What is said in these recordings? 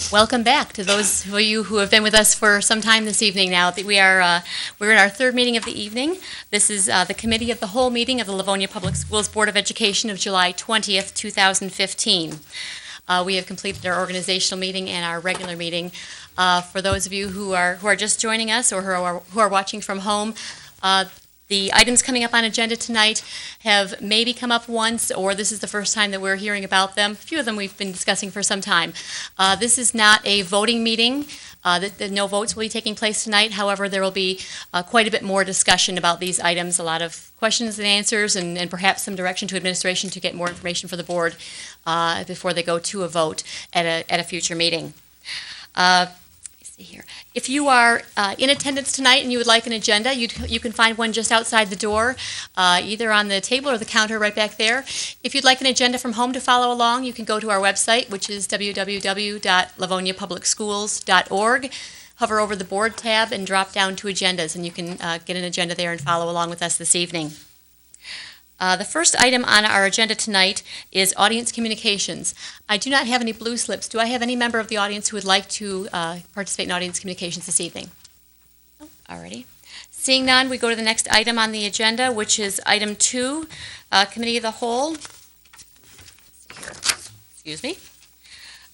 Welcome back to those of you who have been with us for some time this evening now. We're in our third meeting of the evening. This is the Committee of the Whole meeting of the Livonia Public Schools Board of Education of July 20th, 2015. We have completed our organizational meeting and our regular meeting. For those of you who are just joining us or who are watching from home, the items coming up on agenda tonight have maybe come up once, or this is the first time that we're hearing about them. A few of them we've been discussing for some time. This is not a voting meeting. No votes will be taking place tonight. However, there will be quite a bit more discussion about these items, a lot of questions and answers, and perhaps some direction to administration to get more information for the board before they go to a vote at a future meeting. Here. If you are in attendance tonight and you would like an agenda, you can find one just outside the door, either on the table or the counter right back there. If you'd like an agenda from home to follow along, you can go to our website, which is www.livoniapublicschools.org. Hover over the board tab and drop down to agendas, and you can get an agenda there and follow along with us this evening. The first item on our agenda tonight is audience communications. I do not have any blue slips. Do I have any member of the audience who would like to participate in audience communications this evening? Oh, alrighty. Seeing none, we go to the next item on the agenda, which is item 2, Committee of the Whole. Excuse me.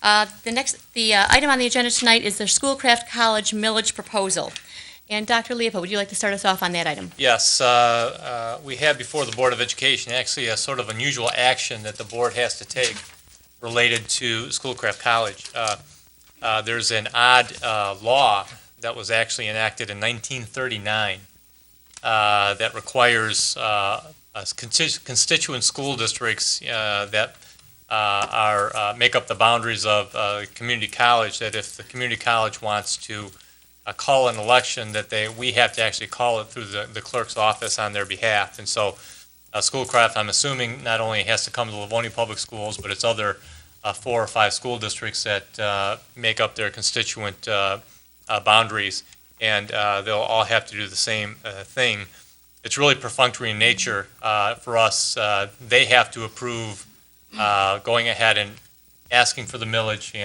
The item on the agenda tonight is the Schoolcraft College millage proposal. And Dr. Leopold, would you like to start us off on that item? Yes, we have before the Board of Education actually a sort of unusual action that the board has to take related to Schoolcraft College. There's an odd law that was actually enacted in 1939 that requires constituent school districts that make up the boundaries of community college, that if the community college wants to call an election, that we have to actually call it through the clerk's office on their behalf. And so Schoolcraft, I'm assuming, not only has to come to Livonia Public Schools, but it's other 4 or 5 school districts that make up their constituent boundaries, and they'll all have to do the same thing. It's really perfunctory in nature for us. They have to approve going ahead and asking for the millage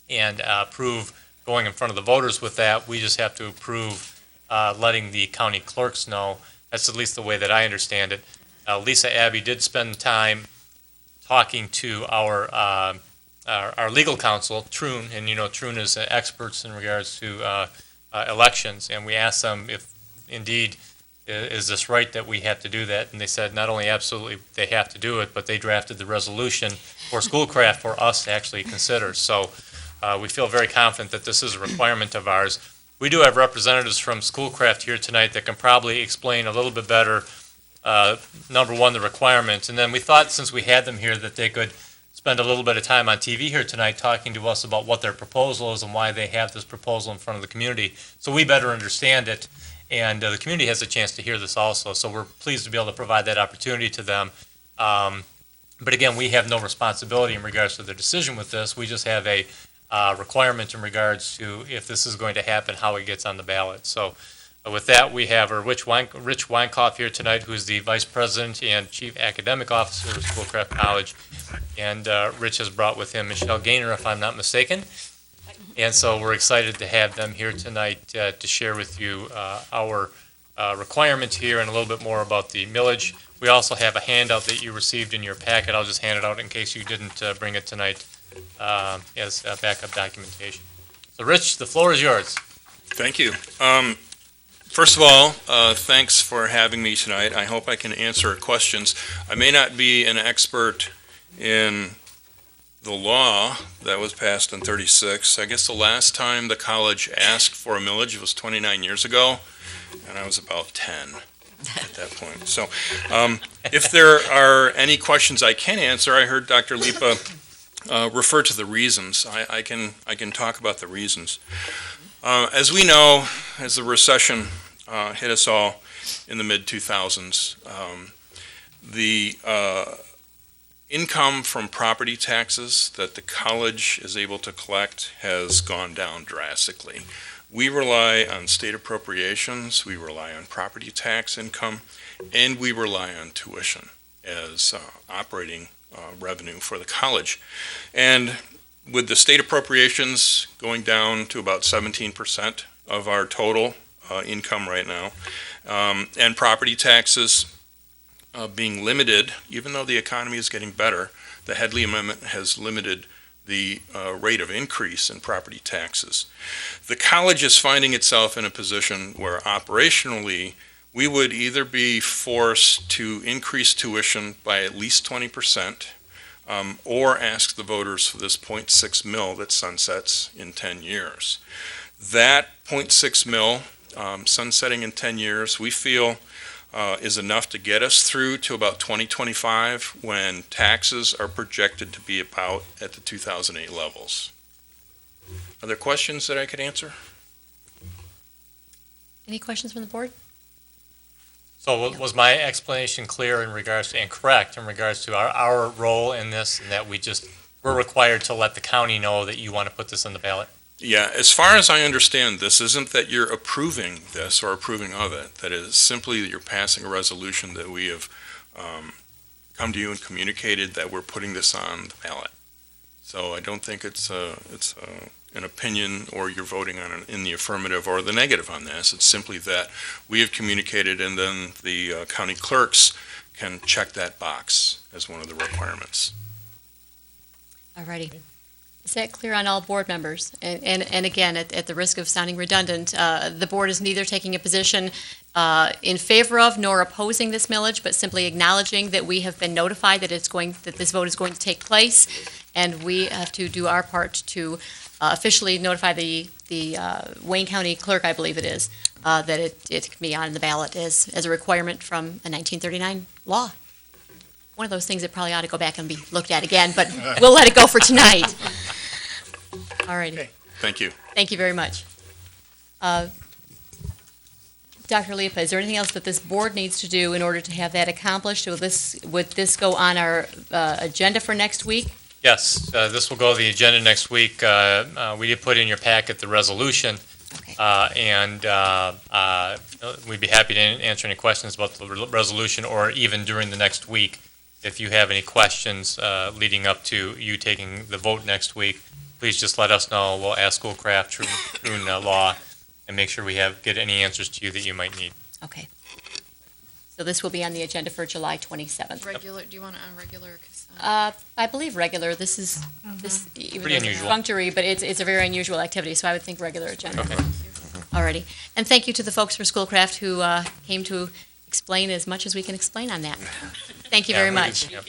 and approve going in front of the voters with that. We just have to approve letting the county clerks know. That's at least the way that I understand it. Lisa Abbey did spend time talking to our legal counsel, Troon, and Troon is experts in regards to elections, and we asked them if indeed is this right that we have to do that, and they said not only absolutely they have to do it, but they drafted the resolution for Schoolcraft for us to actually consider. So we feel very confident that this is a requirement of ours. We do have representatives from Schoolcraft here tonight that can probably explain a little bit better, number one, the requirements. And then we thought since we had them here that they could spend a little bit of time on TV here tonight talking to us about what their proposal is and why they have this proposal in front of the community, so we better understand it. And the community has a chance to hear this also. So we're pleased to be able to provide that opportunity to them. But again, we have no responsibility in regards to their decision with this. We just have a requirement in regards to if this is going to happen, how it gets on the ballot. So with that, we have Rich Weinkoff here tonight, who is the Vice President and Chief Academic Officer of Schoolcraft College. And Rich has brought with him Michelle Gaynor, if I'm not mistaken. And so we're excited to have them here tonight to share with you our requirements here and a little bit more about the millage. We also have a handout that you received in your packet. I'll just hand it out in case you didn't bring it tonight. As backup documentation. So, Rich, the floor is yours. Thank you. First of all, thanks for having me tonight. I hope I can answer questions. I may not be an expert in the law that was passed in '36. I guess the last time the college asked for a millage was 29 years ago, and I was about 10 at that point. So, if there are any questions I can answer, I heard Dr. Lipa refer to the reasons. I can talk about the reasons. As we know, as the recession hit us all in the mid-2000s, the income from property taxes that the college is able to collect has gone down drastically. We rely on state appropriations, we rely on property tax income, and we rely on tuition as operating revenue for the college. And with the state appropriations going down to about 17% of our total income right now, and property taxes being limited, even though the economy is getting better, the Headley Amendment has limited the rate of increase in property taxes. The college is finding itself in a position where operationally we would either be forced to increase tuition by at least 20%, or ask the voters for this 0.6 mil that sunsets in 10 years. That 0.6 mil sunsetting in 10 years, we feel is enough to get us through to about 2025, when taxes are projected to be about at the 2008 levels. Are there questions that I could answer? Any questions from the board? So was my explanation clear in regards to, and correct in regards to our role in this, and that we're required to let the county know that you want to put this on the ballot? Yeah, as far as I understand, this isn't that you're approving this or approving of it. That is simply that you're passing a resolution that we have come to you and communicated that we're putting this on the ballot. So I don't think it's an opinion, or you're voting on it in the affirmative or the negative on this. It's simply that we have communicated, and then the county clerks can check that box as one of the requirements. All righty. Is that clear on all board members? And again, at the risk of sounding redundant, the board is neither taking a position in favor of nor opposing this millage, but simply acknowledging that we have been notified that this vote is going to take place, and we have to do our part to officially notify the Wayne County Clerk, I believe it is, that it can be on the ballot as a requirement from a 1939 law. One of those things that probably ought to go back and be looked at again, but we'll let it go for tonight. All righty. Okay. Thank you. Thank you very much. Dr. Liepa, is there anything else that this board needs to do in order to have that accomplished? Would this go on our agenda for next week? Yes, this will go to the agenda next week. We did put in your packet the resolution, Okay. and we'd be happy to answer any questions about the resolution, or even during the next week. If you have any questions leading up to you taking the vote next week, please just let us know. We'll ask Schoolcraft, Troon Law, and make sure we get any answers to you that you might need. Okay. So this will be on the agenda for July 27th. Regular, do you want it on regular? I believe regular. This is even Pretty though it's unusual. Functory, but it's a very unusual activity, so I would think regular agenda. Okay. Alrighty. And thank you to the folks for Schoolcraft who came to explain as much as we can explain on that. Thank you very much. Yep.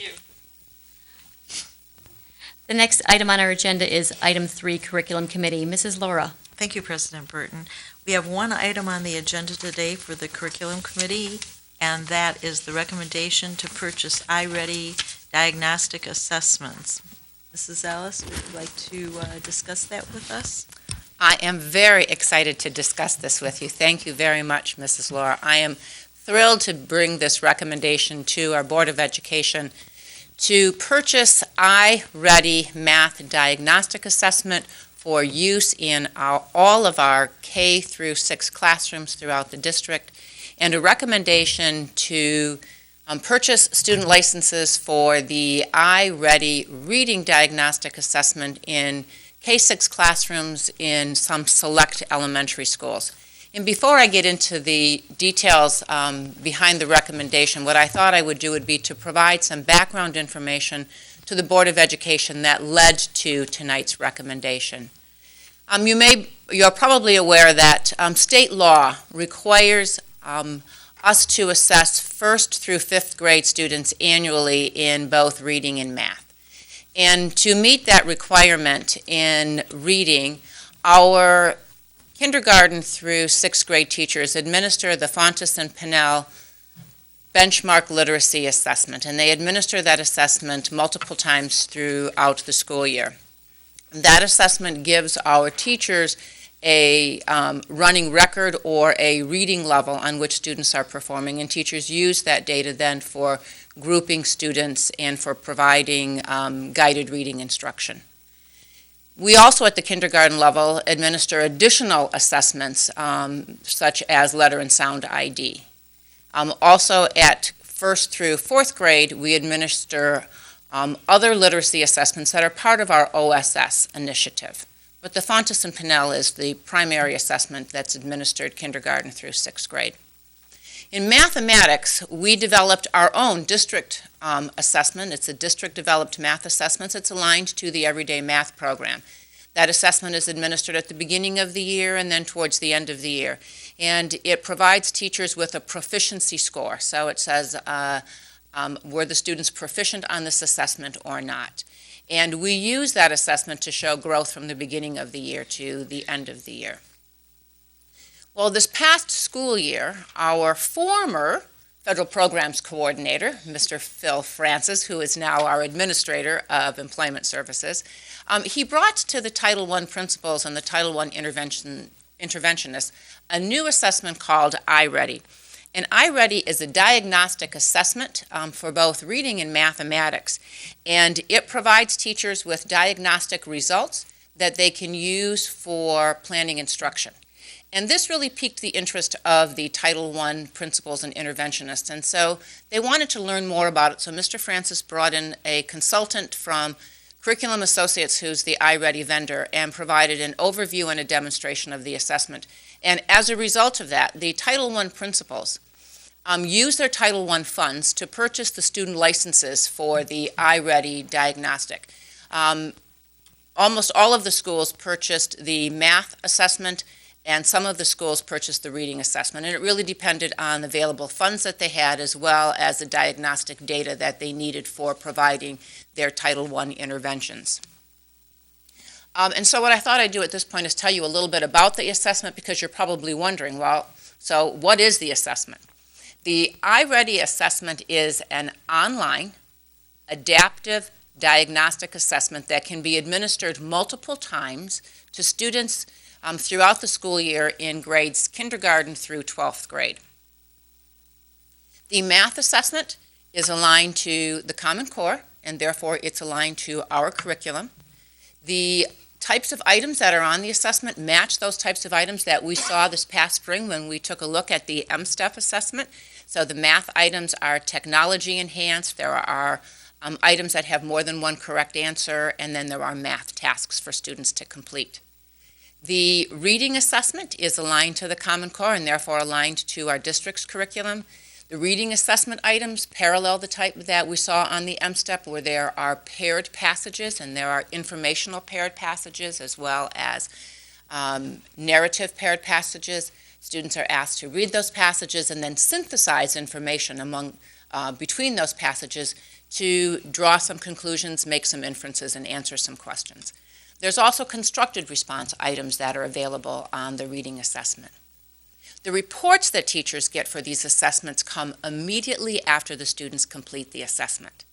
The next item on our agenda is item 3, Curriculum Committee. Mrs. Laura. Thank you, President Burton. We have one item on the agenda today for the Curriculum Committee, and that is the recommendation to purchase iReady diagnostic assessments. Mrs. Ellis, would you like to discuss that with us? I am very excited to discuss this with you. Thank you very much, Mrs. Laura. I am thrilled to bring this recommendation to our Board of Education to purchase iReady Math Diagnostic Assessment for use in all of our K through 6 classrooms throughout the district, and a recommendation to purchase student licenses for the iReady Reading Diagnostic Assessment in K-6 classrooms in some select elementary schools. And before I get into the details behind the recommendation, what I thought I would do would be to provide some background information to the Board of Education that led to tonight's recommendation. You're probably aware that state law requires us to assess 1st through 5th grade students annually in both reading and math. And to meet that requirement in reading, our kindergarten through 6th grade teachers administer the Fontes and Pinnell Benchmark Literacy Assessment, and they administer that assessment multiple times throughout the school year. That assessment gives our teachers a running record or a reading level on which students are performing, and teachers use that data then for grouping students and for providing guided reading instruction. We also, at the kindergarten level, administer additional assessments such as letter and sound ID. Also, at 1st through 4th grade, we administer other literacy assessments that are part of our OSS initiative. But the Fontes and Pinnell is the primary assessment that's administered kindergarten through 6th grade. In mathematics, we developed our own district assessment. It's a district-developed math assessment. It's aligned to the Everyday Math program. That assessment is administered at the beginning of the year and then towards the end of the year. And it provides teachers with a proficiency score. So it says, were the students proficient on this assessment or not? And we use that assessment to show growth from the beginning of the year to the end of the year. Well, this past school year, our former Federal Programs Coordinator, Mr. Phil Francis, who is now our Administrator of Employment Services, he brought to the Title I principals and the Title I interventionists a new assessment called iReady. And iReady is a diagnostic assessment for both reading and mathematics. And it provides teachers with diagnostic results that they can use for planning instruction. And this really piqued the interest of the Title I principals and interventionists. And so they wanted to learn more about it. So Mr. Francis brought in a consultant from Curriculum Associates, who's the iReady vendor, and provided an overview and a demonstration of the assessment. And as a result of that, the Title I principals used their Title I funds to purchase the student licenses for the iReady diagnostic. Almost all of the schools purchased the math assessment, and some of the schools purchased the reading assessment. And it really depended on the available funds that they had, as well as the diagnostic data that they needed for providing their Title I interventions. And so what I thought I'd do at this point is tell you a little bit about the assessment, because you're probably wondering, well, so what is the assessment? The iReady assessment is an online, adaptive diagnostic assessment that can be administered multiple times to students throughout the school year in grades kindergarten through 12th grade. The math assessment is aligned to the Common Core, and therefore it's aligned to our curriculum. The types of items that are on the assessment match those types of items that we saw this past spring when we took a look at the MSTEP assessment. So the math items are technology enhanced. There are items that have more than one correct answer, and then there are math tasks for students to complete. The reading assessment is aligned to the Common Core and therefore aligned to our district's curriculum. The reading assessment items parallel the type that we saw on the MSTEP, where there are paired passages and there are informational paired passages as well as narrative paired passages. Students are asked to read those passages and then synthesize information between those passages to draw some conclusions, make some inferences, and answer some questions. There's also constructed response items that are available on the reading assessment. The reports that teachers get for these assessments come immediately after the students complete the assessment.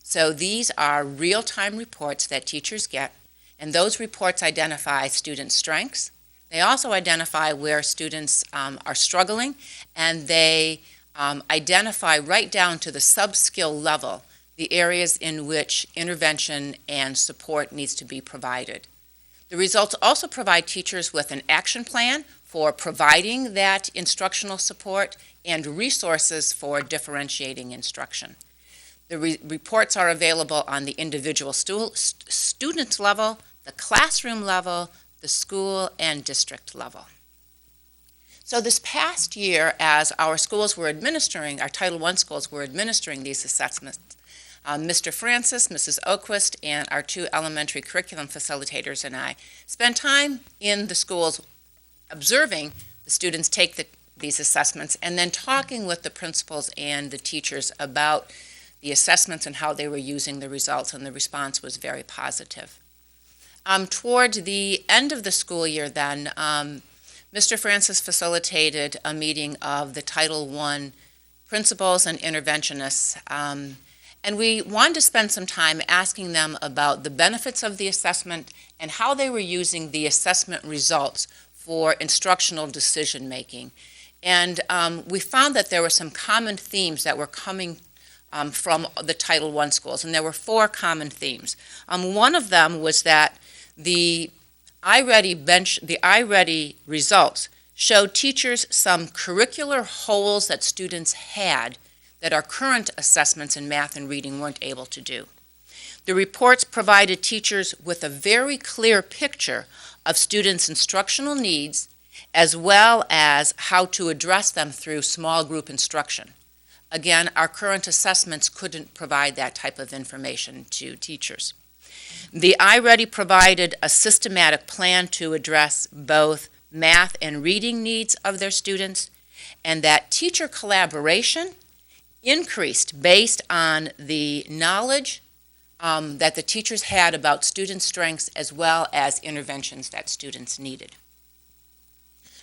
So these are real-time reports that teachers get, and those reports identify student strengths. They also identify where students are struggling, and they identify right down to the sub-skill level the areas in which intervention and support needs to be provided. The results also provide teachers with an action plan for providing that instructional support and resources for differentiating instruction. The reports are available on the individual student level, the classroom level, the school and district level. So this past year, as our schools were administering, our Title I schools were administering these assessments, Mr. Francis, Mrs. Oquist, and our two elementary curriculum facilitators and I spent time in the schools observing the students take these assessments and then talking with the principals and the teachers about the assessments and how they were using the results, and the response was very positive. Toward the end of the school year then, Mr. Francis facilitated a meeting of the Title I principals and interventionists, and we wanted to spend some time asking them about the benefits of the assessment and how they were using the assessment results for instructional decision-making. And we found that there were some common themes that were coming from the Title I schools, and there were 4 common themes. One of them was that the iReady results showed teachers some curricular holes that students had that our current assessments in math and reading weren't able to do. The reports provided teachers with a very clear picture of students' instructional needs as well as how to address them through small group instruction. Again, our current assessments couldn't provide that type of information to teachers. The iReady provided a systematic plan to address both math and reading needs of their students, and that teacher collaboration increased based on the knowledge that the teachers had about student strengths as well as interventions that students needed.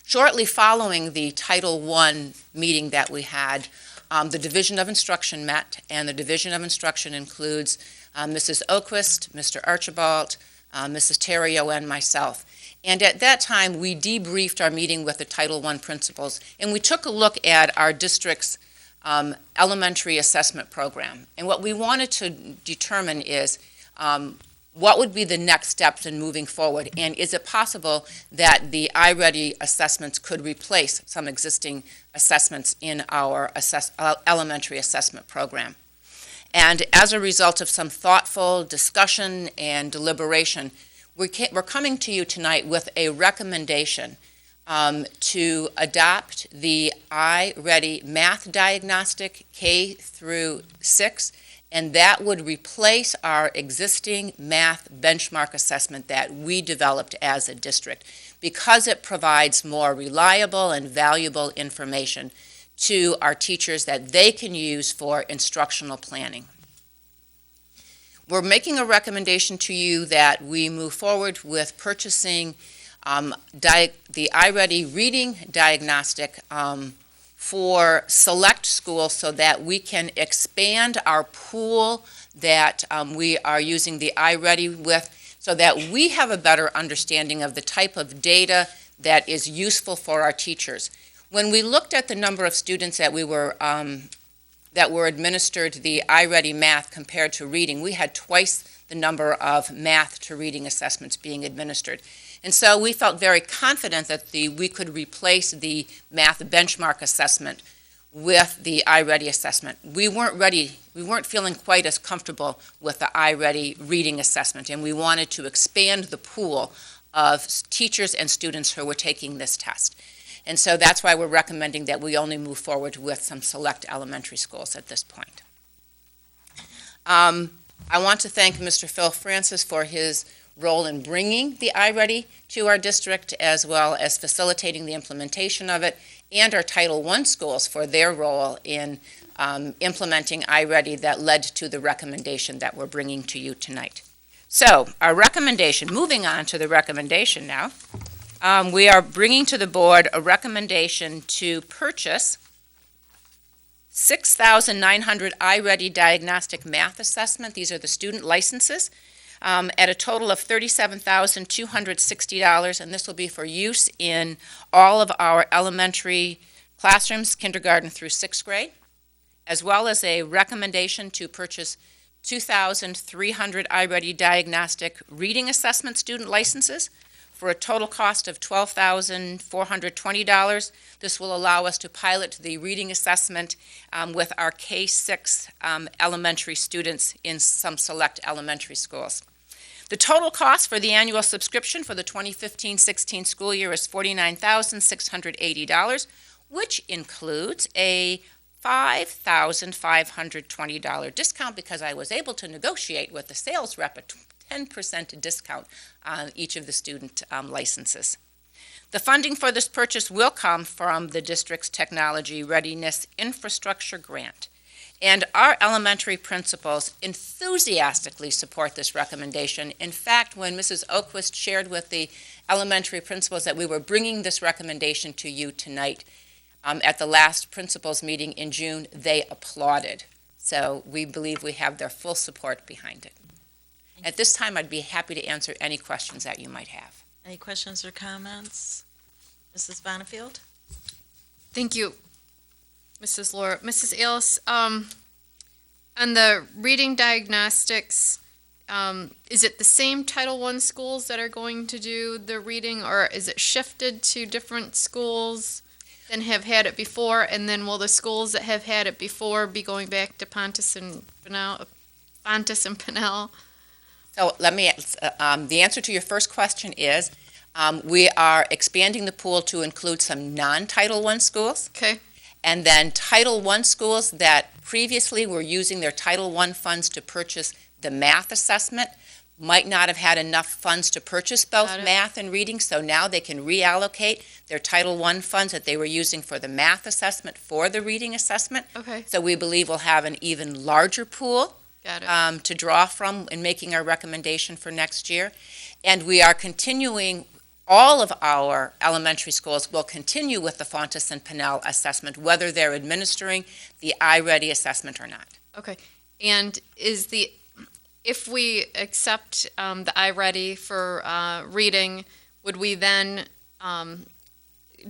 Shortly following the Title I meeting that we had, the Division of Instruction met, and the Division of Instruction includes Mrs. Oquist, Mr. Archibald, Mrs. Terrio, and myself. And at that time, we debriefed our meeting with the Title I principals, and we took a look at our district's elementary assessment program. And what we wanted to determine is what would be the next steps in moving forward, and is it possible that the iReady assessments could replace some existing assessments in our elementary assessment program. And as a result of some thoughtful discussion and deliberation, we're coming to you tonight with a recommendation to adopt the iReady math diagnostic K through 6, and that would replace our existing math benchmark assessment that we developed as a district, because it provides more reliable and valuable information to our teachers that they can use for instructional planning. We're making a recommendation to you that we move forward with purchasing the iReady reading diagnostic for select schools so that we can expand our pool that we are using the iReady with, so that we have a better understanding of the type of data that is useful for our teachers. When we looked at the number of students that were administered the iReady math compared to reading, we had twice the number of math to reading assessments being administered. And so we felt very confident that we could replace the math benchmark assessment with the iReady assessment. We weren't feeling quite as comfortable with the iReady reading assessment, and we wanted to expand the pool of teachers and students who were taking this test. And so that's why we're recommending that we only move forward with some select elementary schools at this point. I want to thank Mr. Phil Francis for his role in bringing the iReady to our district, as well as facilitating the implementation of it, and our Title I schools for their role in implementing iReady that led to the recommendation that we're bringing to you tonight. So our recommendation, moving on to the recommendation now, we are bringing to the board a recommendation to purchase 6,900 iReady diagnostic math assessment. These are the student licenses at a total of $37,260, and this will be for use in all of our elementary classrooms, kindergarten through 6th grade, as well as a recommendation to purchase 2,300 iReady diagnostic reading assessment student licenses for a total cost of $12,420. This will allow us to pilot the reading assessment with our K-6 elementary students in some select elementary schools. The total cost for the annual subscription for the 2015-16 school year is $49,680, which includes a $5,520 discount because I was able to negotiate with the sales rep a 10% discount on each of the student licenses. The funding for this purchase will come from the district's Technology Readiness Infrastructure Grant. And our elementary principals enthusiastically support this recommendation. In fact, when Mrs. Oquist shared with the elementary principals that we were bringing this recommendation to you tonight at the last principals meeting in June, they applauded. So we believe we have their full support behind it. At this time, I'd be happy to answer any questions that you might have. Any questions or comments? Mrs. Bonnefield? Thank you, Mrs. Laura. Mrs. Ailes, on the reading diagnostics, is it the same Title I schools that are going to do the reading, or is it shifted to different schools than have had it before? And then will the schools that have had it before be going back to Pontus and Pinell? So the answer to your first question is, we are expanding the pool to include some non-Title I schools. Okay. And then Title I schools that previously were using their Title I funds to purchase the math assessment might not have had enough funds to purchase both Got it. math and reading, so now they can reallocate their Title I funds that they were using for the math assessment for the reading assessment. Okay. So we believe we'll have an even larger pool Got it. to draw from in making our recommendation for next year. And we are continuing, all of our elementary schools will continue with the Fontes and Pinnell assessment, whether they're administering the iReady assessment or not. Okay. And if we accept the iReady for reading, would we then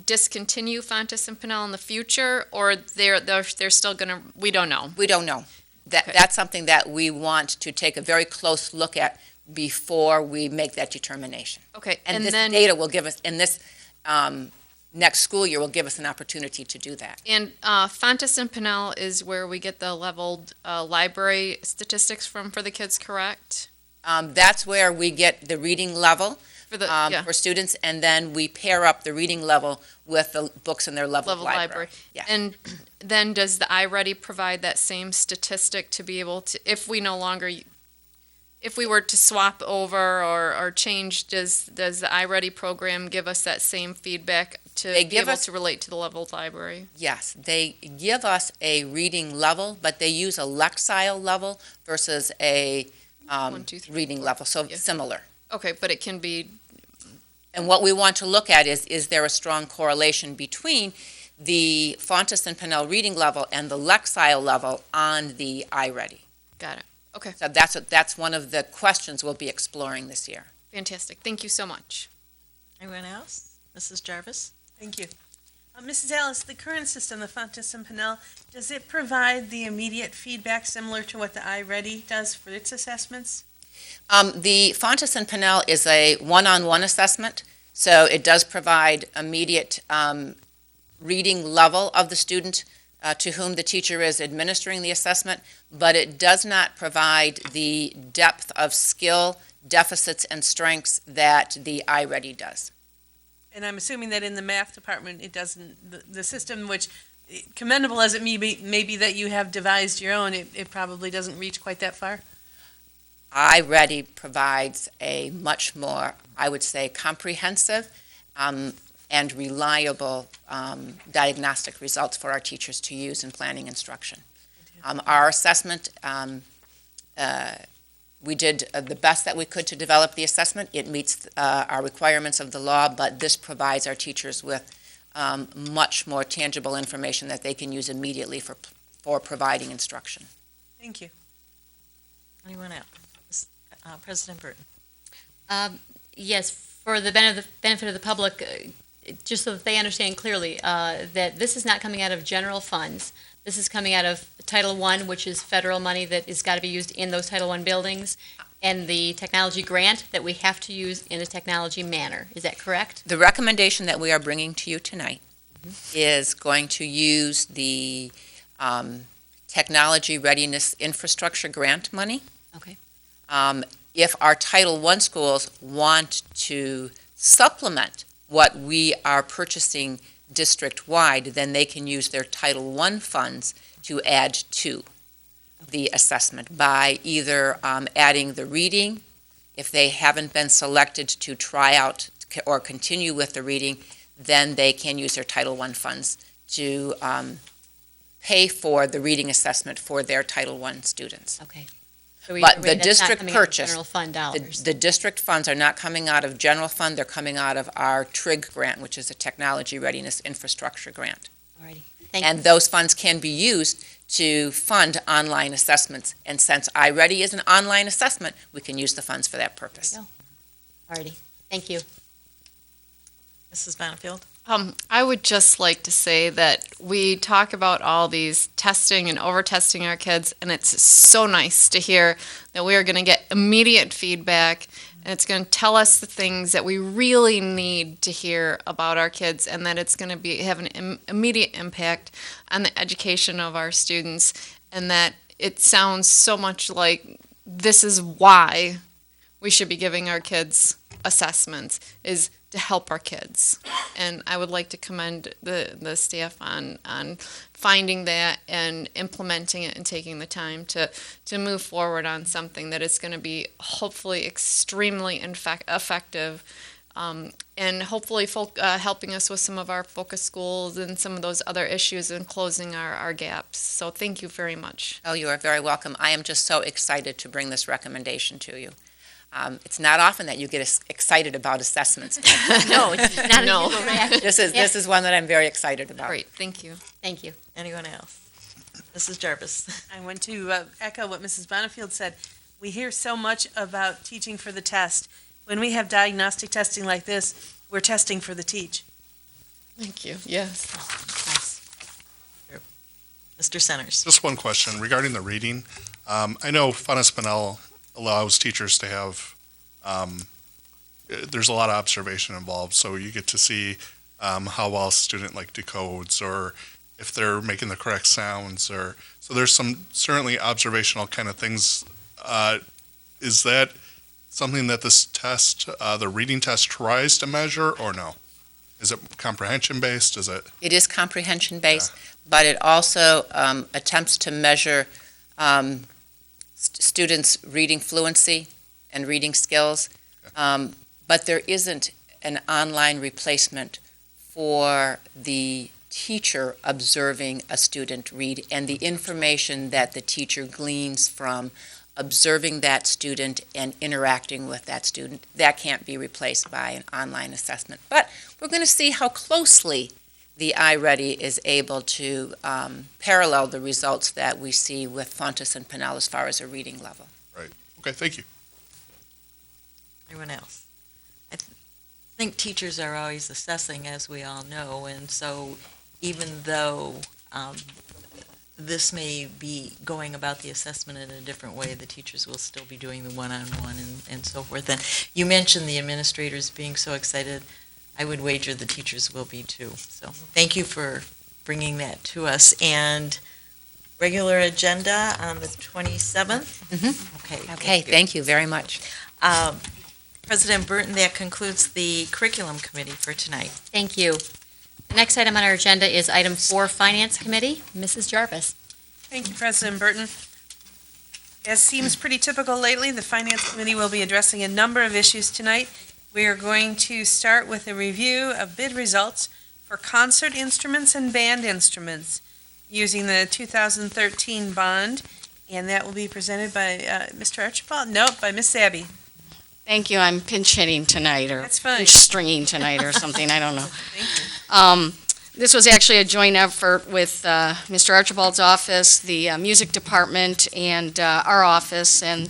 discontinue Fontes and Pinnell in the future, or they're still going to? We don't know. We don't know. Okay. That's something that we want to take a very close look at before we make that determination. Okay. And this then data will give us, in this next school year, will give us an opportunity to do that. and Fontes and Pinnell is where we get the leveled library statistics from for the kids, correct? That's where we get the reading level For the for students, and then we pair up the reading level with the books in their leveled level library. Yeah. And then does the iReady provide that same statistic to be able to, if we no longer, if we were to swap over or change, does the iReady program give us that same feedback to They be give able us- to relate to the leveled library? Yes, they give us a reading level, but they use a Lexile level versus a 1, 2, 3, reading level, so Yeah. similar. Okay, but it can be, And what we want to look at is there a strong correlation between the Fontes and Pinnell reading level and the Lexile level on the iReady? got it. Okay, So that's one of the questions we'll be exploring this year. fantastic. Thank you so much. Anyone else? Mrs. Jarvis? Thank you. Mrs. Ellis, the current system, the Fontes and Pinnell, does it provide the immediate feedback similar to what the iReady does for its assessments? The Fontes and Pinnell is a one-on-one assessment, so it does provide immediate reading level of the student to whom the teacher is administering the assessment, but it does not provide the depth of skill, deficits, and strengths that the iReady does. And I'm assuming that in the math department, it doesn't, the system, which commendable as it may be that you have devised your own, it probably doesn't reach quite that far? iReady provides a much more, I would say, comprehensive and reliable diagnostic results for our teachers to use in planning instruction. Our assessment, we did the best that we could to develop the assessment. It meets our requirements of the law, but this provides our teachers with much more tangible information that they can use immediately for providing instruction. Thank you. Anyone else? President Burton? Yes, for the benefit of the public, just so that they understand clearly, that this is not coming out of general funds. This is coming out of Title I, which is federal money that has got to be used in those Title I buildings, and the technology grant that we have to use in a technology manner. Is that correct? The recommendation that we are bringing to you tonight is going to use the Technology Readiness Infrastructure Grant money. Okay. If our Title I schools want to supplement what we are purchasing district-wide, then they can use their Title I funds to add to the assessment by either adding the reading, if they haven't been selected to try out or continue with the reading, then they can use their Title I funds to pay for the reading assessment for their Title I students. Okay. So But either the way, that's not district coming out of purchase, general fund dollars. The district funds are not coming out of general fund, they're coming out of our TRIG grant, which is a Technology Readiness Infrastructure Grant. Alrighty. Thank you. And those funds can be used to fund online assessments. And since iReady is an online assessment, we can use the funds for that purpose. Alrighty. Thank you. Mrs. Bonnefield? I would just like to say that we talk about all these testing and over-testing our kids, and it's so nice to hear that we are going to get immediate feedback, and it's going to tell us the things that we really need to hear about our kids, and that it's going to have an immediate impact on the education of our students, and that it sounds so much like this is why we should be giving our kids assessments, is to help our kids. And I would like to commend the staff on finding that and implementing it and taking the time to move forward on something that is going to be hopefully extremely effective, and hopefully helping us with some of our focus schools and some of those other issues and closing our gaps. So thank you very much. Oh, you are very welcome. I am just so excited to bring this recommendation to you. It's not often that you get excited about assessments. No, it's not No. a usual reaction. This is one that I'm very excited about. Great, thank you. Thank you. Anyone else? Mrs. Jarvis? I want to echo what Mrs. Bonifield said. We hear so much about teaching for the test. When we have diagnostic testing like this, we're testing for the teach. Thank you, yes. Mr. Centers? Just one question regarding the reading. I know Funes-Pinnell allows teachers to have, there's a lot of observation involved, so you get to see how well a student decodes, or if they're making the correct sounds, or so there's some certainly observational kind of things. Is that something that this test, the reading test, tries to measure, or no? Is it comprehension based? Is it? It is comprehension based, but it also attempts to measure students' reading fluency and reading skills, but there isn't an online replacement for the teacher observing a student read, and the information that the teacher gleans from observing that student and interacting with that student, that can't be replaced by an online assessment. But we're going to see how closely the iReady is able to parallel the results that we see with Fontes and Pinnell as far as a reading level. Right. Okay, thank you. Anyone else? I think teachers are always assessing, as we all know, and so even though this may be going about the assessment in a different way, the teachers will still be doing the one-on-one and so forth. And you mentioned the administrators being so excited. I would wager the teachers will be too. So thank you for bringing that to us. And regular agenda on the 27th? Mm-hmm. Okay, thank you very much. President Burton, that concludes the curriculum committee for tonight. Thank you. The next item on our agenda is item 4, Finance Committee. Mrs. Jarvis. Thank you, President Burton. As seems pretty typical lately, the Finance Committee will be addressing a number of issues tonight. We are going to start with a review of bid results for concert instruments and band instruments using the 2013 bond, and that will be presented by Mr. Archibald? Nope, by Ms. Sabby. Thank you. I'm pinch hitting tonight, or That's fine. pinch stringing tonight, or something. I don't know. Thank you. This was actually a joint effort with Mr. Archibald's office, the music department, and our office, and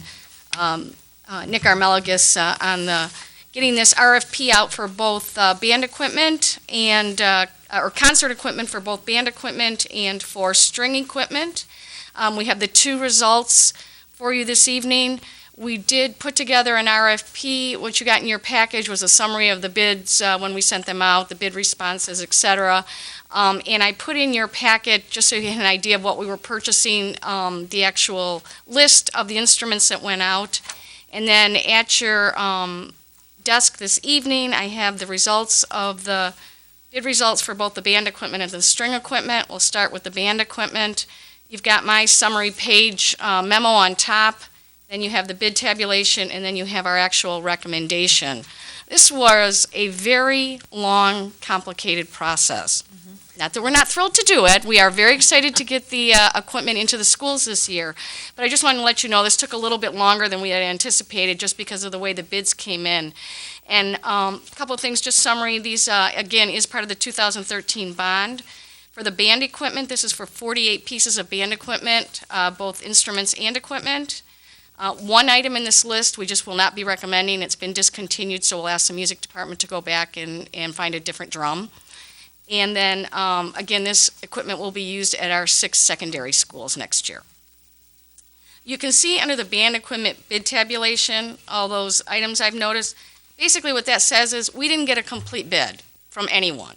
Nick Armelagus on getting this RFP out for both band equipment and or concert equipment for both band equipment and for string equipment. We have the 2 results for you this evening. We did put together an RFP. What you got in your package was a summary of the bids when we sent them out, the bid responses, et cetera. And I put in your packet, just so you had an idea of what we were purchasing, the actual list of the instruments that went out. And then at your desk this evening, I have the results of the bid results for both the band equipment and the string equipment. We'll start with the band equipment. You've got my summary page memo on top. Then you have the bid tabulation, and then you have our actual recommendation. This was a very long, complicated process. Not that we're not thrilled to do it. We are very excited to get the equipment into the schools this year. But I just wanted to let you know this took a little bit longer than we had anticipated just because of the way the bids came in. And a couple of things, just summary. These, again, is part of the 2013 bond. For the band equipment, this is for 48 pieces of band equipment, both instruments and equipment. One item in this list we just will not be recommending. It's been discontinued, so we'll ask the music department to go back and find a different drum. And then, again, this equipment will be used at our 6 secondary schools next year. You can see under the band equipment bid tabulation, all those items I've noticed. Basically what that says is we didn't get a complete bid from anyone.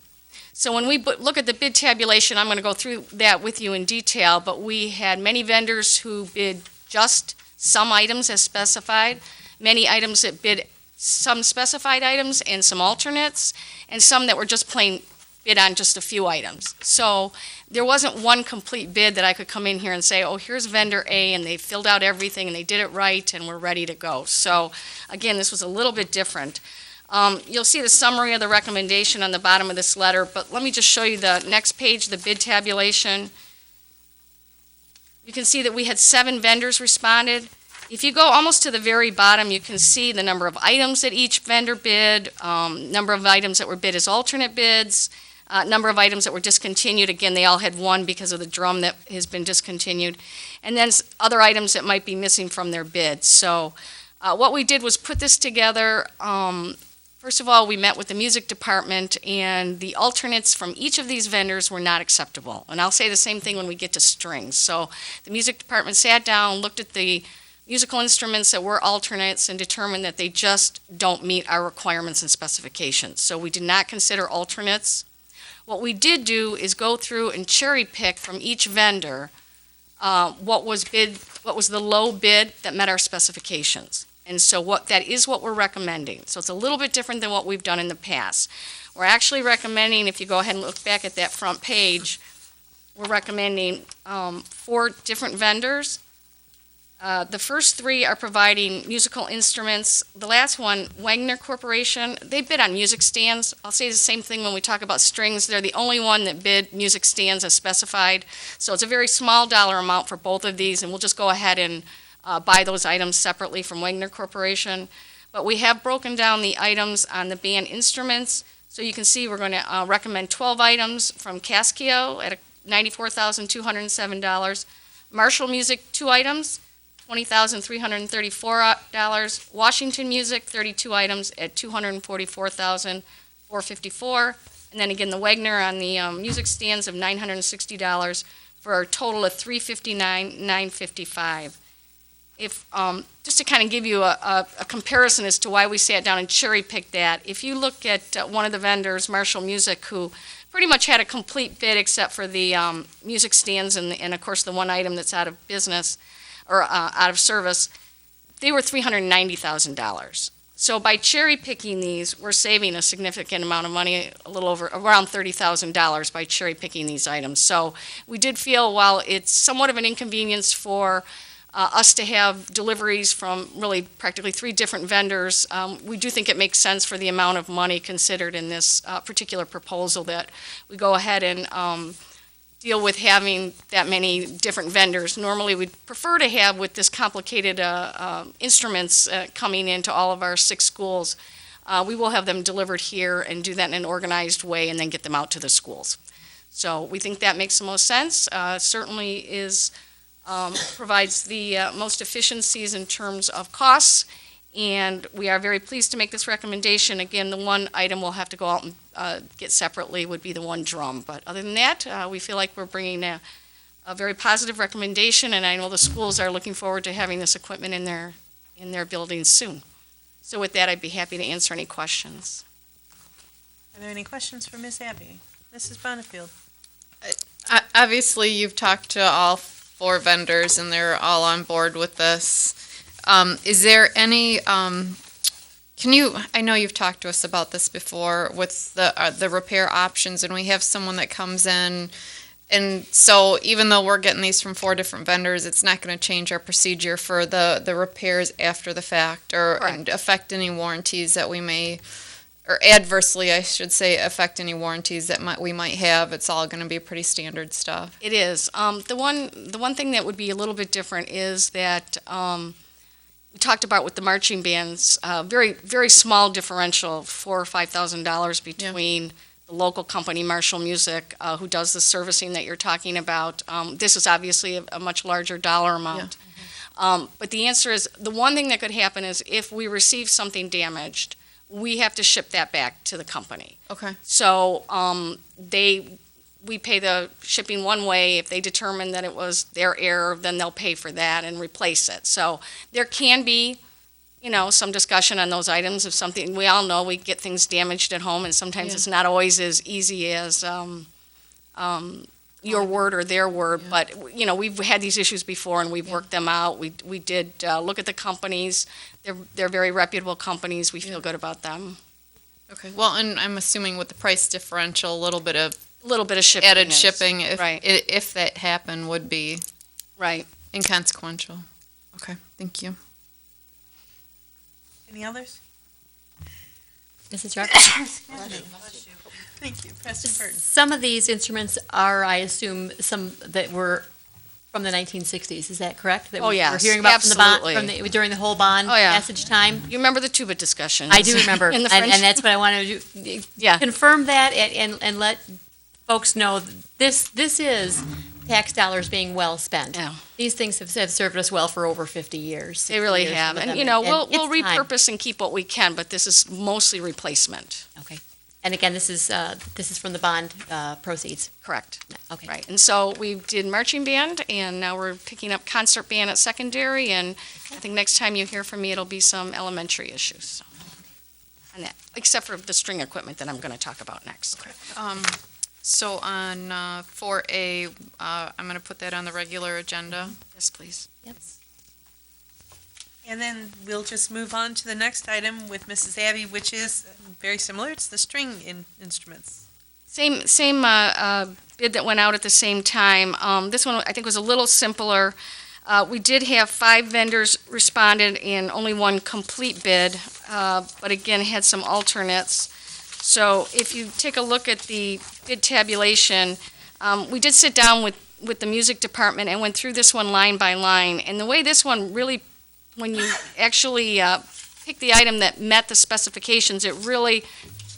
So when we look at the bid tabulation, I'm going to go through that with you in detail, but we had many vendors who bid just some items as specified, many items that bid some specified items and some alternates, and some that were just plain bid on just a few items. So there wasn't one complete bid that I could come in here and say, oh, here's vendor A, and they filled out everything, and they did it right, and we're ready to go. So, again, this was a little bit different. You'll see the summary of the recommendation on the bottom of this letter, but let me just show you the next page, the bid tabulation. You can see that we had 7 vendors responded. If you go almost to the very bottom, you can see the number of items that each vendor bid, number of items that were bid as alternate bids, number of items that were discontinued. Again, they all had one because of the drum that has been discontinued. And then other items that might be missing from their bids. So what we did was put this together. First of all, we met with the music department, and the alternates from each of these vendors were not acceptable. And I'll say the same thing when we get to strings. So the music department sat down, looked at the musical instruments that were alternates, and determined that they just don't meet our requirements and specifications. So we did not consider alternates. What we did do is go through and cherry pick from each vendor what was the low bid that met our specifications. And so that is what we're recommending. So it's a little bit different than what we've done in the past. We're actually recommending, if you go ahead and look back at that front page, we're recommending 4 different vendors. The first 3 are providing musical instruments. The last one, Wagner Corporation, they bid on music stands. I'll say the same thing when we talk about strings. They're the only one that bid music stands as specified. So it's a very small dollar amount for both of these, and we'll just go ahead and buy those items separately from Wagner Corporation. But we have broken down the items on the band instruments. So you can see we're going to recommend 12 items from Cascio at $94,207. Marshall Music, 2 items. $20,334. Washington Music, 32 items at $244,454. And then again, the Wagner on the music stands of $960 for a total of $359,955. If just to kind of give you a comparison as to why we sat down and cherry-picked that, if you look at one of the vendors, Marshall Music, who pretty much had a complete bid except for the music stands and of course, the one item that's out of business, or out of service, they were $390,000. So by cherry picking these, we're saving a significant amount of money, a little over around $30,000 by cherry picking these items. So we did feel, while it's somewhat of an inconvenience for us to have deliveries from really practically 3 different vendors, we do think it makes sense for the amount of money considered in this particular proposal that we go ahead and deal with having that many different vendors. Normally, we'd prefer to have, with this complicated instruments coming into all of our 6 schools, we will have them delivered here and do that in an organized way and then get them out to the schools. So we think that makes the most sense. Certainly provides the most efficiencies in terms of costs, and we are very pleased to make this recommendation. Again, the one item we'll have to go out and get separately would be the one drum. But other than that, we feel like we're bringing a very positive recommendation, and I know the schools are looking forward to having this equipment in their buildings soon. So with that, I'd be happy to answer any questions. Are there any questions for Ms. Abbey? Mrs. Bonifield? Obviously, you've talked to all 4 vendors, and they're all on board with this. Is there any, I know you've talked to us about this before with the repair options, and we have someone that comes in, and so even though we're getting these from 4 different vendors, it's not going to change our procedure for the repairs after the fact, or affect any warranties that we may, or adversely, I should say, affect any warranties that we might have. It's all going to be pretty standard stuff. It is. The one thing that would be a little bit different is that we talked about with the marching bands, very, very small differential, $4,000 or $5,000 between the local company, Marshall Music, who does the servicing that you're talking about. This is obviously a much larger dollar amount. Yeah. But the answer is, the one thing that could happen is if we receive something damaged, we have to ship that back to the company. Okay. So we pay the shipping one way. If they determine that it was their error, then they'll pay for that and replace it. So there can be, some discussion on those items. If something, we all know we get things damaged at home, and sometimes it's not always as easy as your word or their word, but, you know, we've had these issues before and we've worked them out. We did look at the companies. They're very reputable companies. We feel good about them. Okay, well, and I'm assuming with the price differential, a little bit of Shipping. added shipping, Right. if that happened, would be Right. inconsequential. Okay, thank you. Any others? Mrs. Rupp? Thank you. President Burton. Some of these instruments are, I assume, some that were from the 1960s. Is that correct? That Oh, yes, we're hearing about absolutely. during the whole bond Oh, yeah. passage time. You remember the tuba discussion? I do remember, In the and French. that's what I wanted to Yeah. confirm that and let folks know this is tax dollars being well spent. Yeah. These things have served us well for over 50 years. They really 60 years have. with And, them, you know, we'll it's time. repurpose and keep what we can, but this is mostly replacement. Okay. And again, this is from the bond proceeds. Correct. Okay. Right. And so we did marching band, and now we're picking up concert band at secondary, and I think next time you hear from me, it'll be some elementary issues. So, and that, except for the string equipment that I'm going to talk about next. So on 4A, I'm going to put that on the regular agenda. Yes, please. Yes. And then we'll just move on to the next item with Mrs. Abby, which is very similar. It's the string instruments. Same bid that went out at the same time. This one, I think, was a little simpler. We did have 5 vendors responded and only one complete bid, but again, had some alternates. So if you take a look at the bid tabulation, we did sit down with the music department and went through this one line by line. And the way this one really, when you actually pick the item that met the specifications, it really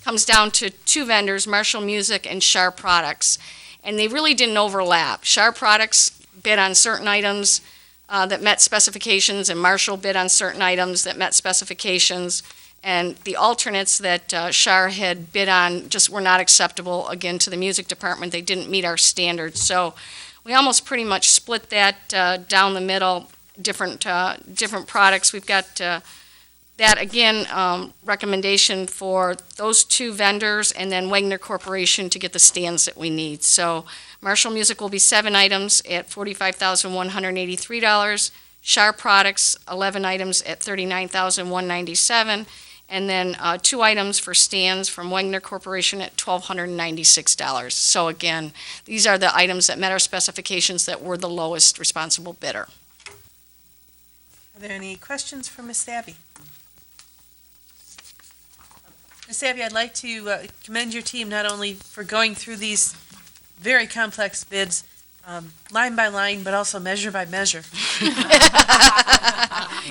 comes down to 2 vendors, Marshall Music and Shar Products. And they really didn't overlap. Shar Products bid on certain items that met specifications, and Marshall bid on certain items that met specifications. And the alternates that Shar had bid on just were not acceptable, again, to the music department. They didn't meet our standards. So we almost pretty much split that down the middle, different products. We've got that, again, recommendation for those 2 vendors, and then Wagner Corporation to get the stands that we need. So Marshall Music will be 7 items at $45,183. Shar Products, 11 items at $39,197. And then 2 items for stands from Wagner Corporation at $1,296. So again, these are the items that met our specifications that were the lowest responsible bidder. Are there any questions for Ms. Abby? Ms. Abby, I'd like to commend your team not only for going through these very complex bids line by line, but also measure by measure.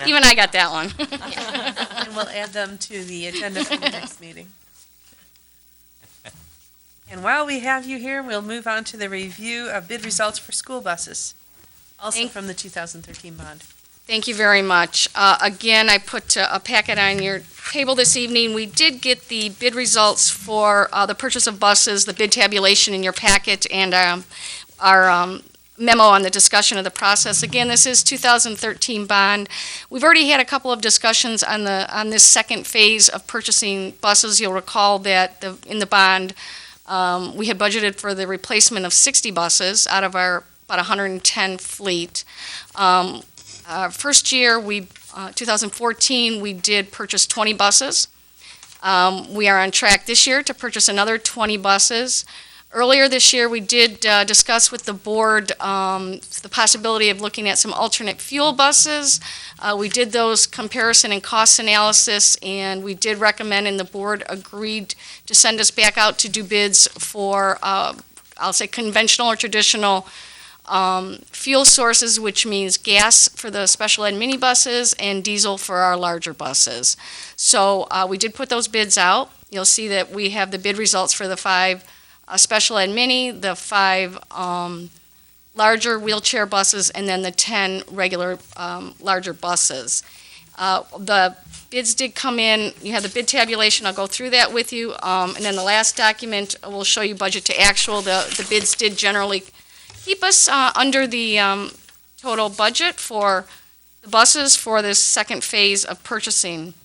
Even I got that one. And we'll add them to the agenda for the next meeting. And while we have you here, we'll move on to the review of bid results for school buses, also from the 2013 bond. Thank you very much. Again, I put a packet on your table this evening. We did get the bid results for the purchase of buses, the bid tabulation in your packet, and our memo on the discussion of the process. Again, this is 2013 bond. We've already had a couple of discussions on this second phase of purchasing buses. You'll recall that in the bond, we had budgeted for the replacement of 60 buses out of our about 110 fleet. First year, 2014, we did purchase 20 buses. We are on track this year to purchase another 20 buses. Earlier this year, we did discuss with the board the possibility of looking at some alternate fuel buses. We did those comparison and cost analysis, and we did recommend, and the board agreed to send us back out to do bids for, I'll say, conventional or traditional fuel sources, which means gas for the special ed minibuses and diesel for our larger buses. So we did put those bids out. You'll see that we have the bid results for the 5 special ed mini, the 5 larger wheelchair buses, and then the 10 regular larger buses. The bids did come in. You have the bid tabulation. I'll go through that with you. And then the last document will show you budget to actual. The bids did generally keep us under the total budget for the buses for this second phase of purchasing.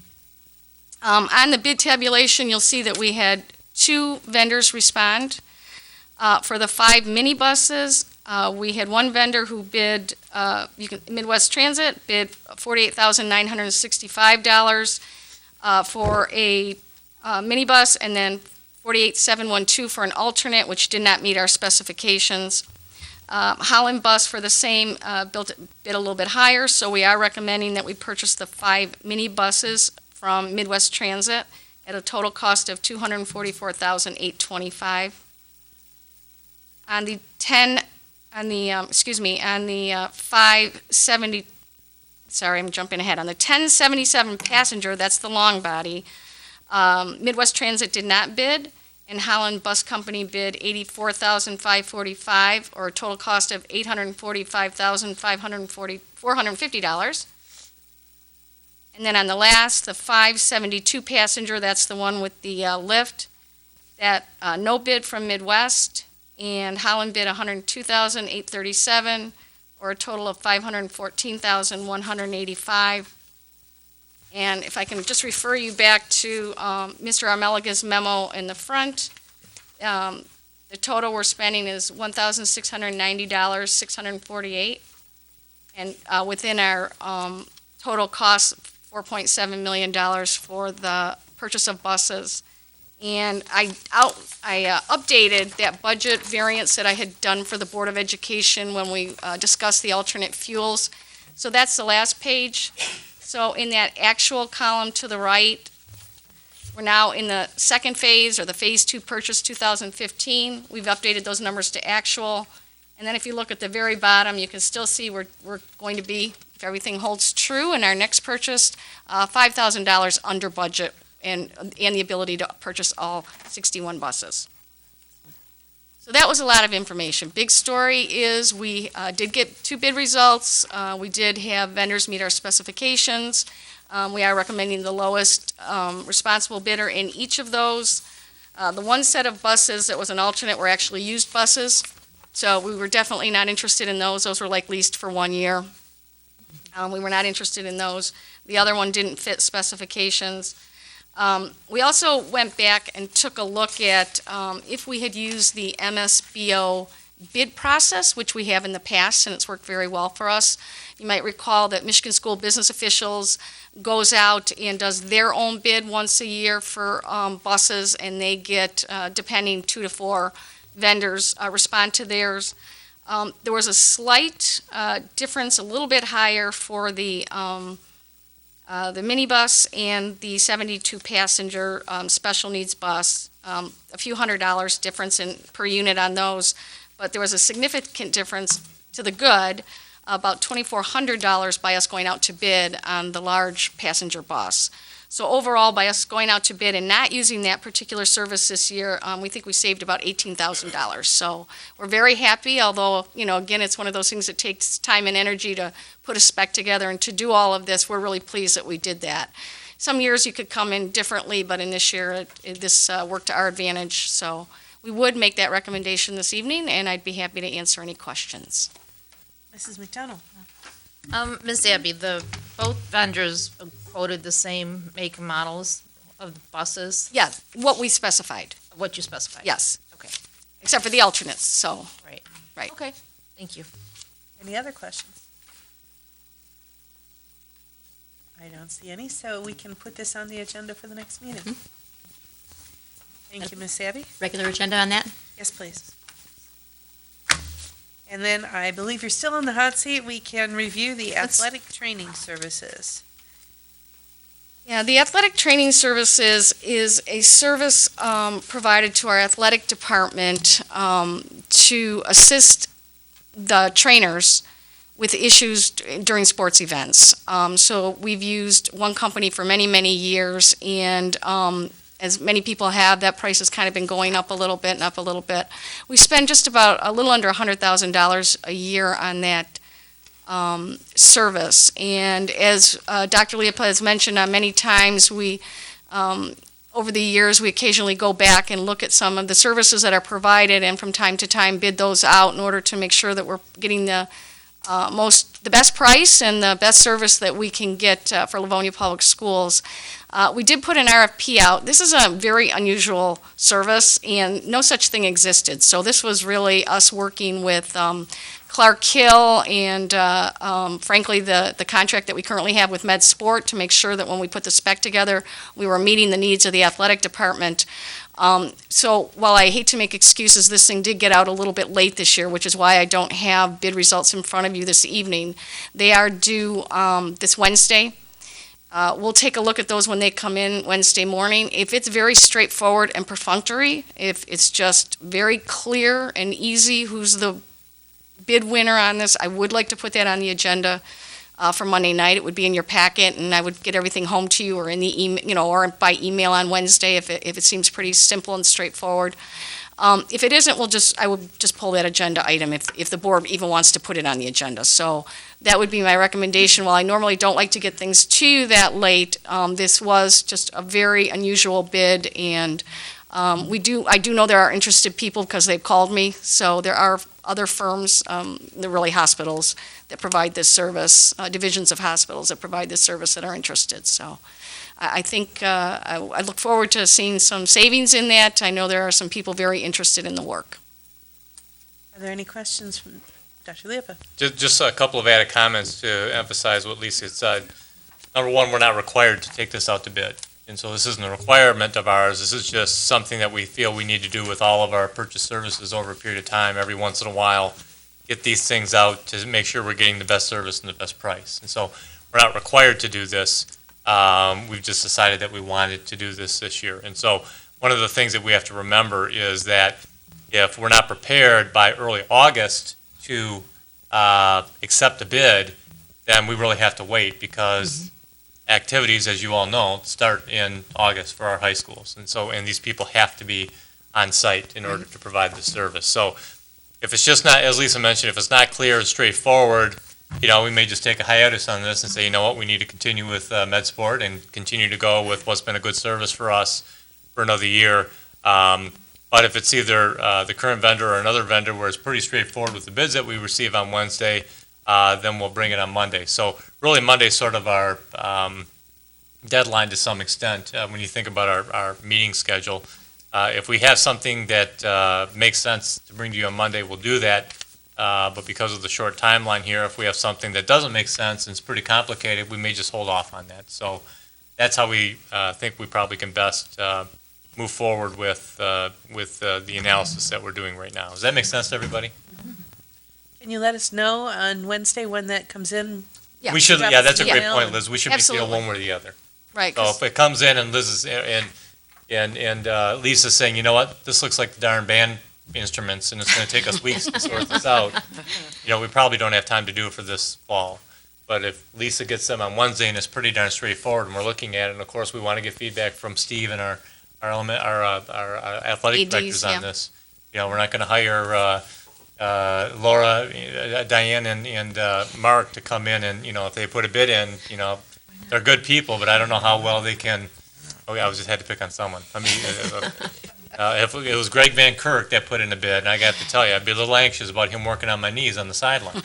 On the bid tabulation, you'll see that we had 2 vendors respond. For the 5 minibuses, we had one vendor who bid, Midwest Transit bid $48,965 for a minibus, and then $48,712 for an alternate, which did not meet our specifications. Holland Bus for the same bid a little bit higher, so we are recommending that we purchase the 5 minibuses from Midwest Transit at a total cost of $244,825. On the 570, sorry, I'm jumping ahead. On the 1077 passenger, that's the long body, Midwest Transit did not bid, and Holland Bus Company bid $84,545, or a total cost of $845,450. And then on the last, the 572 passenger, that's the one with the lift, that no bid from Midwest, and Holland bid $102,837, or a total of $514,185. And if I can just refer you back to Mr. Armelaga's memo in the front, the total we're spending is $1,690,648, and within our total cost, $4.7 million for the purchase of buses. And I updated that budget variance that I had done for the Board of Education when we discussed the alternate fuels. So that's the last page. So in that actual column to the right, we're now in the second phase, or the phase 2 purchase 2015. We've updated those numbers to actual. And then if you look at the very bottom, you can still see we're going to be, if everything holds true in our next purchase, $5,000 under budget, and the ability to purchase all 61 buses. So that was a lot of information. Big story is we did get 2 bid results. We did have vendors meet our specifications. We are recommending the lowest responsible bidder in each of those. The one set of buses that was an alternate were actually used buses, so we were definitely not interested in those. Those were like leased for 1 year. We were not interested in those. The other one didn't fit specifications. We also went back and took a look at if we had used the MSBO bid process, which we have in the past, and it's worked very well for us. You might recall that Michigan School Business Officials goes out and does their own bid once a year for buses, and they get, depending, 2 to 4 vendors respond to theirs. There was a slight difference, a little bit higher for the minibus and the 72-passenger special needs bus, a few $100s difference per unit on those, but there was a significant difference to the good, about $2,400 by us going out to bid on the large passenger bus. So overall, by us going out to bid and not using that particular service this year, we think we saved about $18,000. So we're very happy, although, again, it's one of those things that takes time and energy to put a spec together, and to do all of this, we're really pleased that we did that. Some years you could come in differently, but in this year, this worked to our advantage. So we would make that recommendation this evening, and I'd be happy to answer any questions. Mrs. McDonald? Ms. Abby, both vendors quoted the same make and models of the buses, Yeah, what we specified, what you specified? yes. Okay. Except for the alternates, so. Right. Right. Okay, thank you. Any other questions? I don't see any, so we can put this on the agenda for the next meeting. Thank you, Ms. Abby. Regular agenda on that? Yes, please. And then I believe you're still in the hot seat. We can review the athletic training services. Yeah, the athletic training services is a service provided to our athletic department to assist the trainers with issues during sports events. So we've used one company for many, many years, and as many people have, that price has kind of been going up a little bit and up a little bit. We spend just about a little under $100,000 a year on that service. And as Dr. Leopold has mentioned many times, we, over the years, we occasionally go back and look at some of the services that are provided, and from time to time bid those out in order to make sure that we're getting the best price and the best service that we can get for Livonia Public Schools. We did put an RFP out. This is a very unusual service, and no such thing existed. So this was really us working with Clark Hill and frankly, the contract that we currently have with Med Sport to make sure that when we put the spec together, we were meeting the needs of the athletic department. So while I hate to make excuses, this thing did get out a little bit late this year, which is why I don't have bid results in front of you this evening. They are due this Wednesday. We'll take a look at those when they come in Wednesday morning. If it's very straightforward and perfunctory, if it's just very clear and easy who's the bid winner on this, I would like to put that on the agenda for Monday night. It would be in your packet, and I would get everything home to you or in the email, or by email on Wednesday if it seems pretty simple and straightforward. If it isn't, I will just pull that agenda item if the board even wants to put it on the agenda. So that would be my recommendation. While I normally don't like to get things to you that late, this was just a very unusual bid, and I do know there are interested people because they've called me. So there are other firms, they're really hospitals that provide this service, divisions of hospitals that provide this service that are interested. So I think I look forward to seeing some savings in that. I know there are some people very interested in the work. Are there any questions from Dr. Liepa? Just a couple of added comments to emphasize what Lisa said. Number one, we're not required to take this out to bid. And so this isn't a requirement of ours. This is just something that we feel we need to do with all of our purchase services over a period of time. Every once in a while, get these things out to make sure we're getting the best service and the best price. And so we're not required to do this. We've just decided that we wanted to do this year. And so one of the things that we have to remember is that if we're not prepared by early August to accept a bid, then we really have to wait because activities, as you all know, start in August for our high schools. And these people have to be on site in order to provide the service. So if it's just not, as Lisa mentioned, if it's not clear and straightforward, we may just take a hiatus on this and say, you know what, we need to continue with MedSport and continue to go with what's been a good service for us for another year. But if it's either the current vendor or another vendor where it's pretty straightforward with the bids that we receive on Wednesday, then we'll bring it on Monday. So really Monday's sort of our deadline to some extent when you think about our meeting schedule. If we have something that makes sense to bring to you on Monday, we'll do that. But because of the short timeline here, if we have something that doesn't make sense and it's pretty complicated, we may just hold off on that. So that's how we think we probably can best move forward with the analysis that we're doing right now. Does that make sense to everybody? Can you let us know on Wednesday when that comes in? Yeah. We should. Drop Yeah, us that's a an great email point, and- Liz. We should Absolutely. be one way or the other. Right. So if it comes in and Liz is and Lisa's saying, you know what, this looks like the darn band instruments, and it's going to take us weeks to sort this out. We probably don't have time to do it for this fall. But if Lisa gets them on Wednesday and it's pretty darn straightforward, and we're looking at it, and of course we want to get feedback from Steve and our athletic ADs, directors on yeah. this. We're not going to hire Laura, Diane, and Mark to come in and if they put a bid in, they're good people, but I don't know how well they can. Oh yeah, I just had to pick on someone. I mean, if it was Greg Van Kirk that put in a bid, and I got to tell you, I'd be a little anxious about him working on my knees on the sideline.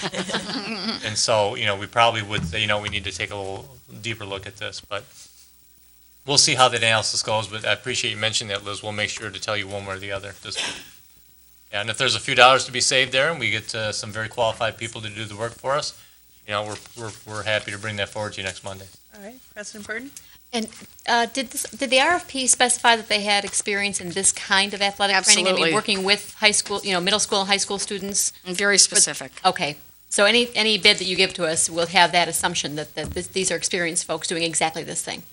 And so, we probably would say, we need to take a little deeper look at this, but we'll see how the analysis goes. But I appreciate you mentioning that, Liz. We'll make sure to tell you one way or the other this week. Yeah, and if there's a few dollars to be saved there, and we get some very qualified people to do the work for us, we're happy to bring that forward to you next Monday. All right, President Burton? And did the RFP specify that they had experience in this kind of athletic training? I Absolutely. mean, working with high school, middle school and high school students? Very specific. Okay. So any bid that you give to us will have that assumption that these are experienced folks doing exactly this thing.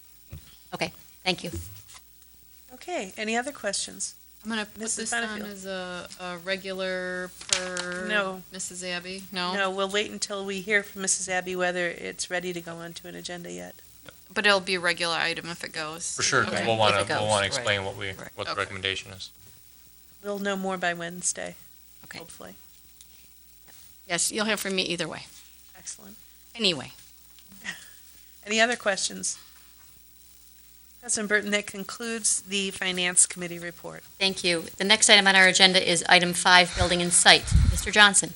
Okay, thank you. Okay, any other questions? I'm going to put Mrs. this on Benefield. as a regular per No. Mrs. Abby. No? No, we'll wait until we hear from Mrs. Abby whether it's ready to go onto an agenda yet. But it'll be a regular item if it goes. For sure, 'cause Okay. we'll want If it to goes. explain what the Okay. recommendation is. We'll know more by Wednesday, Okay. hopefully. Yes, you'll hear from me either way. Excellent. Anyway. Any other questions? President Burton, that concludes the Finance Committee report. Thank you. The next item on our agenda is item 5, Building and Site. Mr. Johnson.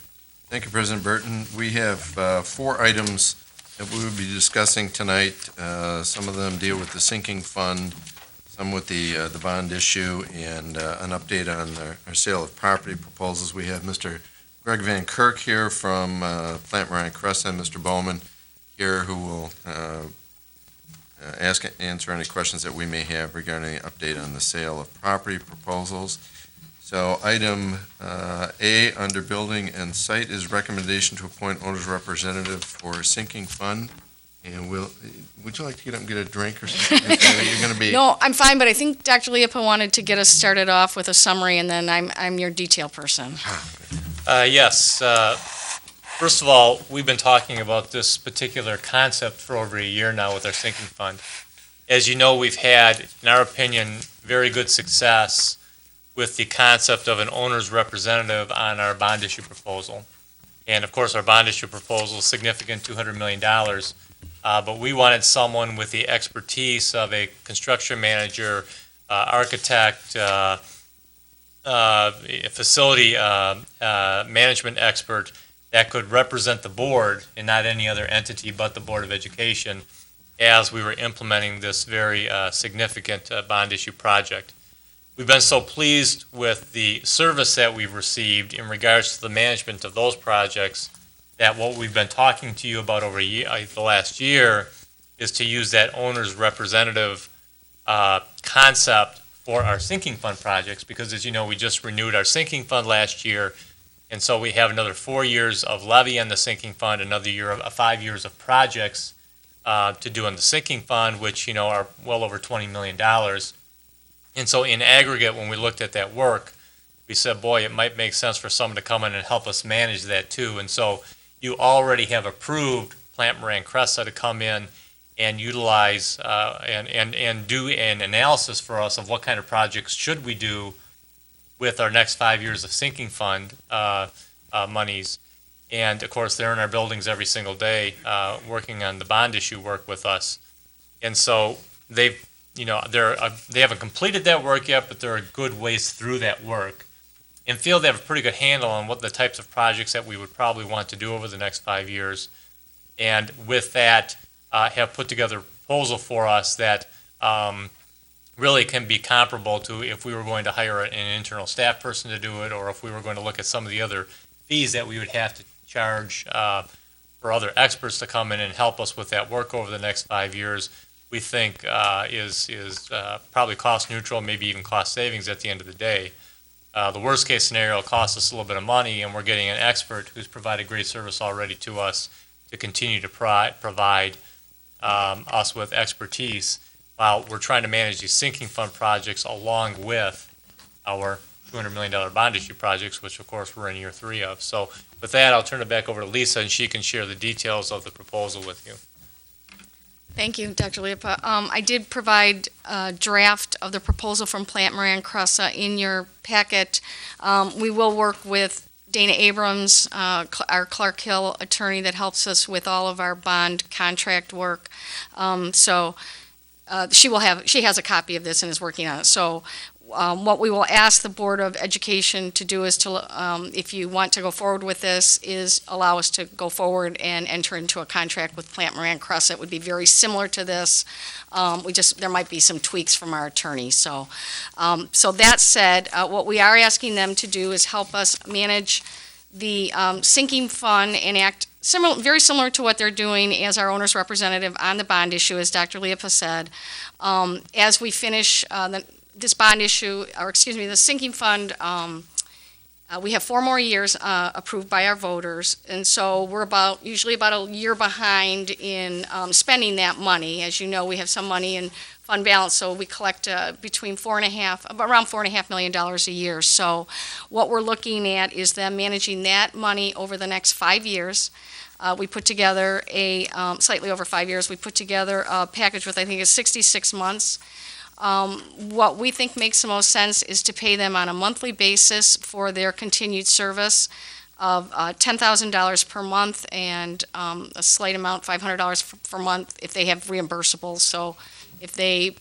Thank you, President Burton. We have 4 items that we will be discussing tonight. Some of them deal with the sinking fund, some with the bond issue, and an update on our sale of property proposals. We have Mr. Greg Van Kirk here from Plant Moran Crescent, Mr. Bowman here, who will answer any questions that we may have regarding the update on the sale of property proposals. So item A under building and site is recommendation to appoint owner's representative for sinking fund. And would you like to get up and get a drink or something? You're going to be. No, I'm fine, but I think Dr. Leopold wanted to get us started off with a summary, and then I'm your detail person. Yes. First of all, we've been talking about this particular concept for over a year now with our sinking fund. As you know, we've had, in our opinion, very good success with the concept of an owner's representative on our bond issue proposal. And of course, our bond issue proposal is significant, $200 million. But we wanted someone with the expertise of a construction manager, architect, facility management expert that could represent the board and not any other entity but the Board of Education as we were implementing this very significant bond issue project. We've been so pleased with the service that we've received in regards to the management of those projects that what we've been talking to you about over the last year is to use that owner's representative concept for our sinking fund projects, because as you know, we just renewed our sinking fund last year, and so we have another 4 years of levy on the sinking fund, another year of 5 years of projects to do on the sinking fund, which are well over $20 million. And so in aggregate, when we looked at that work, we said, boy, it might make sense for someone to come in and help us manage that too. And so you already have approved Plant Moran Crescent to come in and utilize and do an analysis for us of what kind of projects should we do with our next 5 years of sinking fund monies. And of course, they're in our buildings every single day working on the bond issue work with us. And so they haven't completed that work yet, but they're a good ways through that work and feel they have a pretty good handle on what the types of projects that we would probably want to do over the next 5 years. And with that, have put together a proposal for us that really can be comparable to if we were going to hire an internal staff person to do it, or if we were going to look at some of the other fees that we would have to charge for other experts to come in and help us with that work over the next 5 years. We think is probably cost neutral, maybe even cost savings at the end of the day. The worst case scenario costs us a little bit of money, and we're getting an expert who's provided great service already to us to continue to provide us with expertise while we're trying to manage these sinking fund projects along with our $200 million bond issue projects, which of course we're in year 3 of. So with that, I'll turn it back over to Lisa, and she can share the details of the proposal with you. Thank you, Dr. Leopold. I did provide a draft of the proposal from Plant Moran Crescent in your packet. We will work with Dana Abrams, our Clark Hill attorney that helps us with all of our bond contract work. She has a copy of this and is working on it. So what we will ask the Board of Education to do is to, if you want to go forward with this, is allow us to go forward and enter into a contract with Plant Moran Crescent. It would be very similar to this. There might be some tweaks from our attorney. So that said, what we are asking them to do is help us manage the sinking fund and act very similar to what they're doing as our owner's representative on the bond issue, as Dr. Leopold said. As we finish this bond issue, the sinking fund, we have 4 more years approved by our voters, and so we're usually about a year behind in spending that money. As you know, we have some money in fund balance, so we collect around $4.5 million a year. So what we're looking at is them managing that money over the next 5 years. We put together slightly over 5 years, we put together a package with, I think, 66 months. What we think makes the most sense is to pay them on a monthly basis for their continued service of $10,000 per month and a slight amount, $500 per month, if they have reimbursables. So if they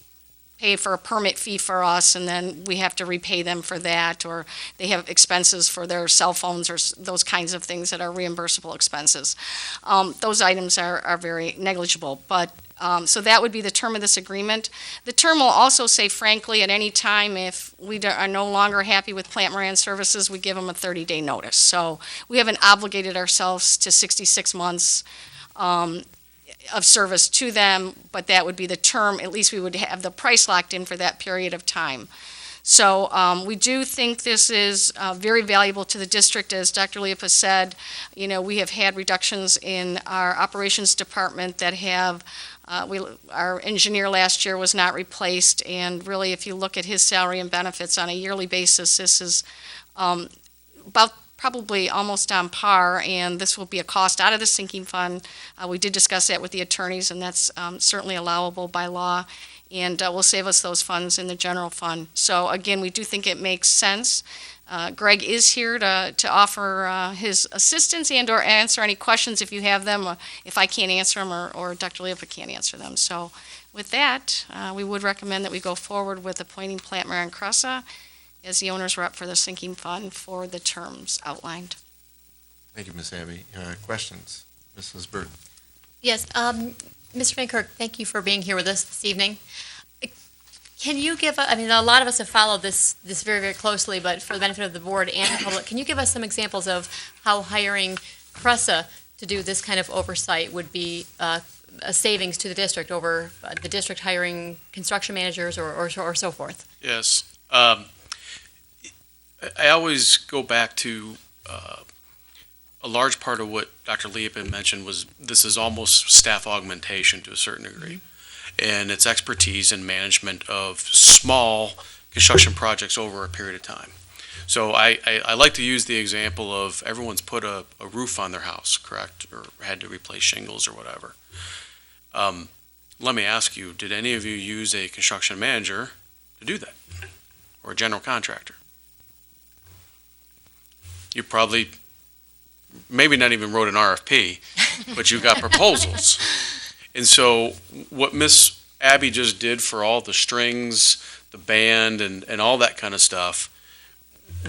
pay for a permit fee for us, and then we have to repay them for that, or they have expenses for their cell phones or those kinds of things that are reimbursable expenses. Those items are very negligible, but so that would be the term of this agreement. The term will also say, frankly, at any time, if we are no longer happy with Plant Moran Services, we give them a 30-day notice. So we haven't obligated ourselves to 66 months of service to them, but that would be the term. At least we would have the price locked in for that period of time. So we do think this is very valuable to the district. As Dr. Leopa said, you know, we have had reductions in our operations department that have our engineer last year was not replaced, and really, if you look at his salary and benefits on a yearly basis, this is about probably almost on par, and this will be a cost out of the sinking fund. We did discuss that with the attorneys, and that's certainly allowable by law, and will save us those funds in the general fund. So again, we do think it makes sense. Greg is here to offer his assistance and or answer any questions if you have them, if I can't answer them or Dr. Leopa can't answer them. So with that, we would recommend that we go forward with appointing Plant Moran Cressa as the owner's rep for the sinking fund for the terms outlined. Thank you, Ms. Abbey. Questions? Mrs. Burton? Yes, Mr. Van Kirk, thank you for being here with us this evening. Can you give, I mean, a lot of us have followed this very, very closely, but for the benefit of the board and the public, can you give us some examples of how hiring Cressa to do this kind of oversight would be a savings to the district over the district hiring construction managers or so forth? Yes. I always go back to a large part of what Dr. Leopold mentioned was this is almost staff augmentation to a certain degree. And it's expertise in management of small construction projects over a period of time. So I like to use the example of everyone's put a roof on their house, correct? Or had to replace shingles or whatever. Let me ask you, did any of you use a construction manager to do that? Or a general contractor? You probably, maybe not even wrote an RFP, but you got proposals. And so what Miss Abby just did for all the strings, the band, and all that kind of stuff,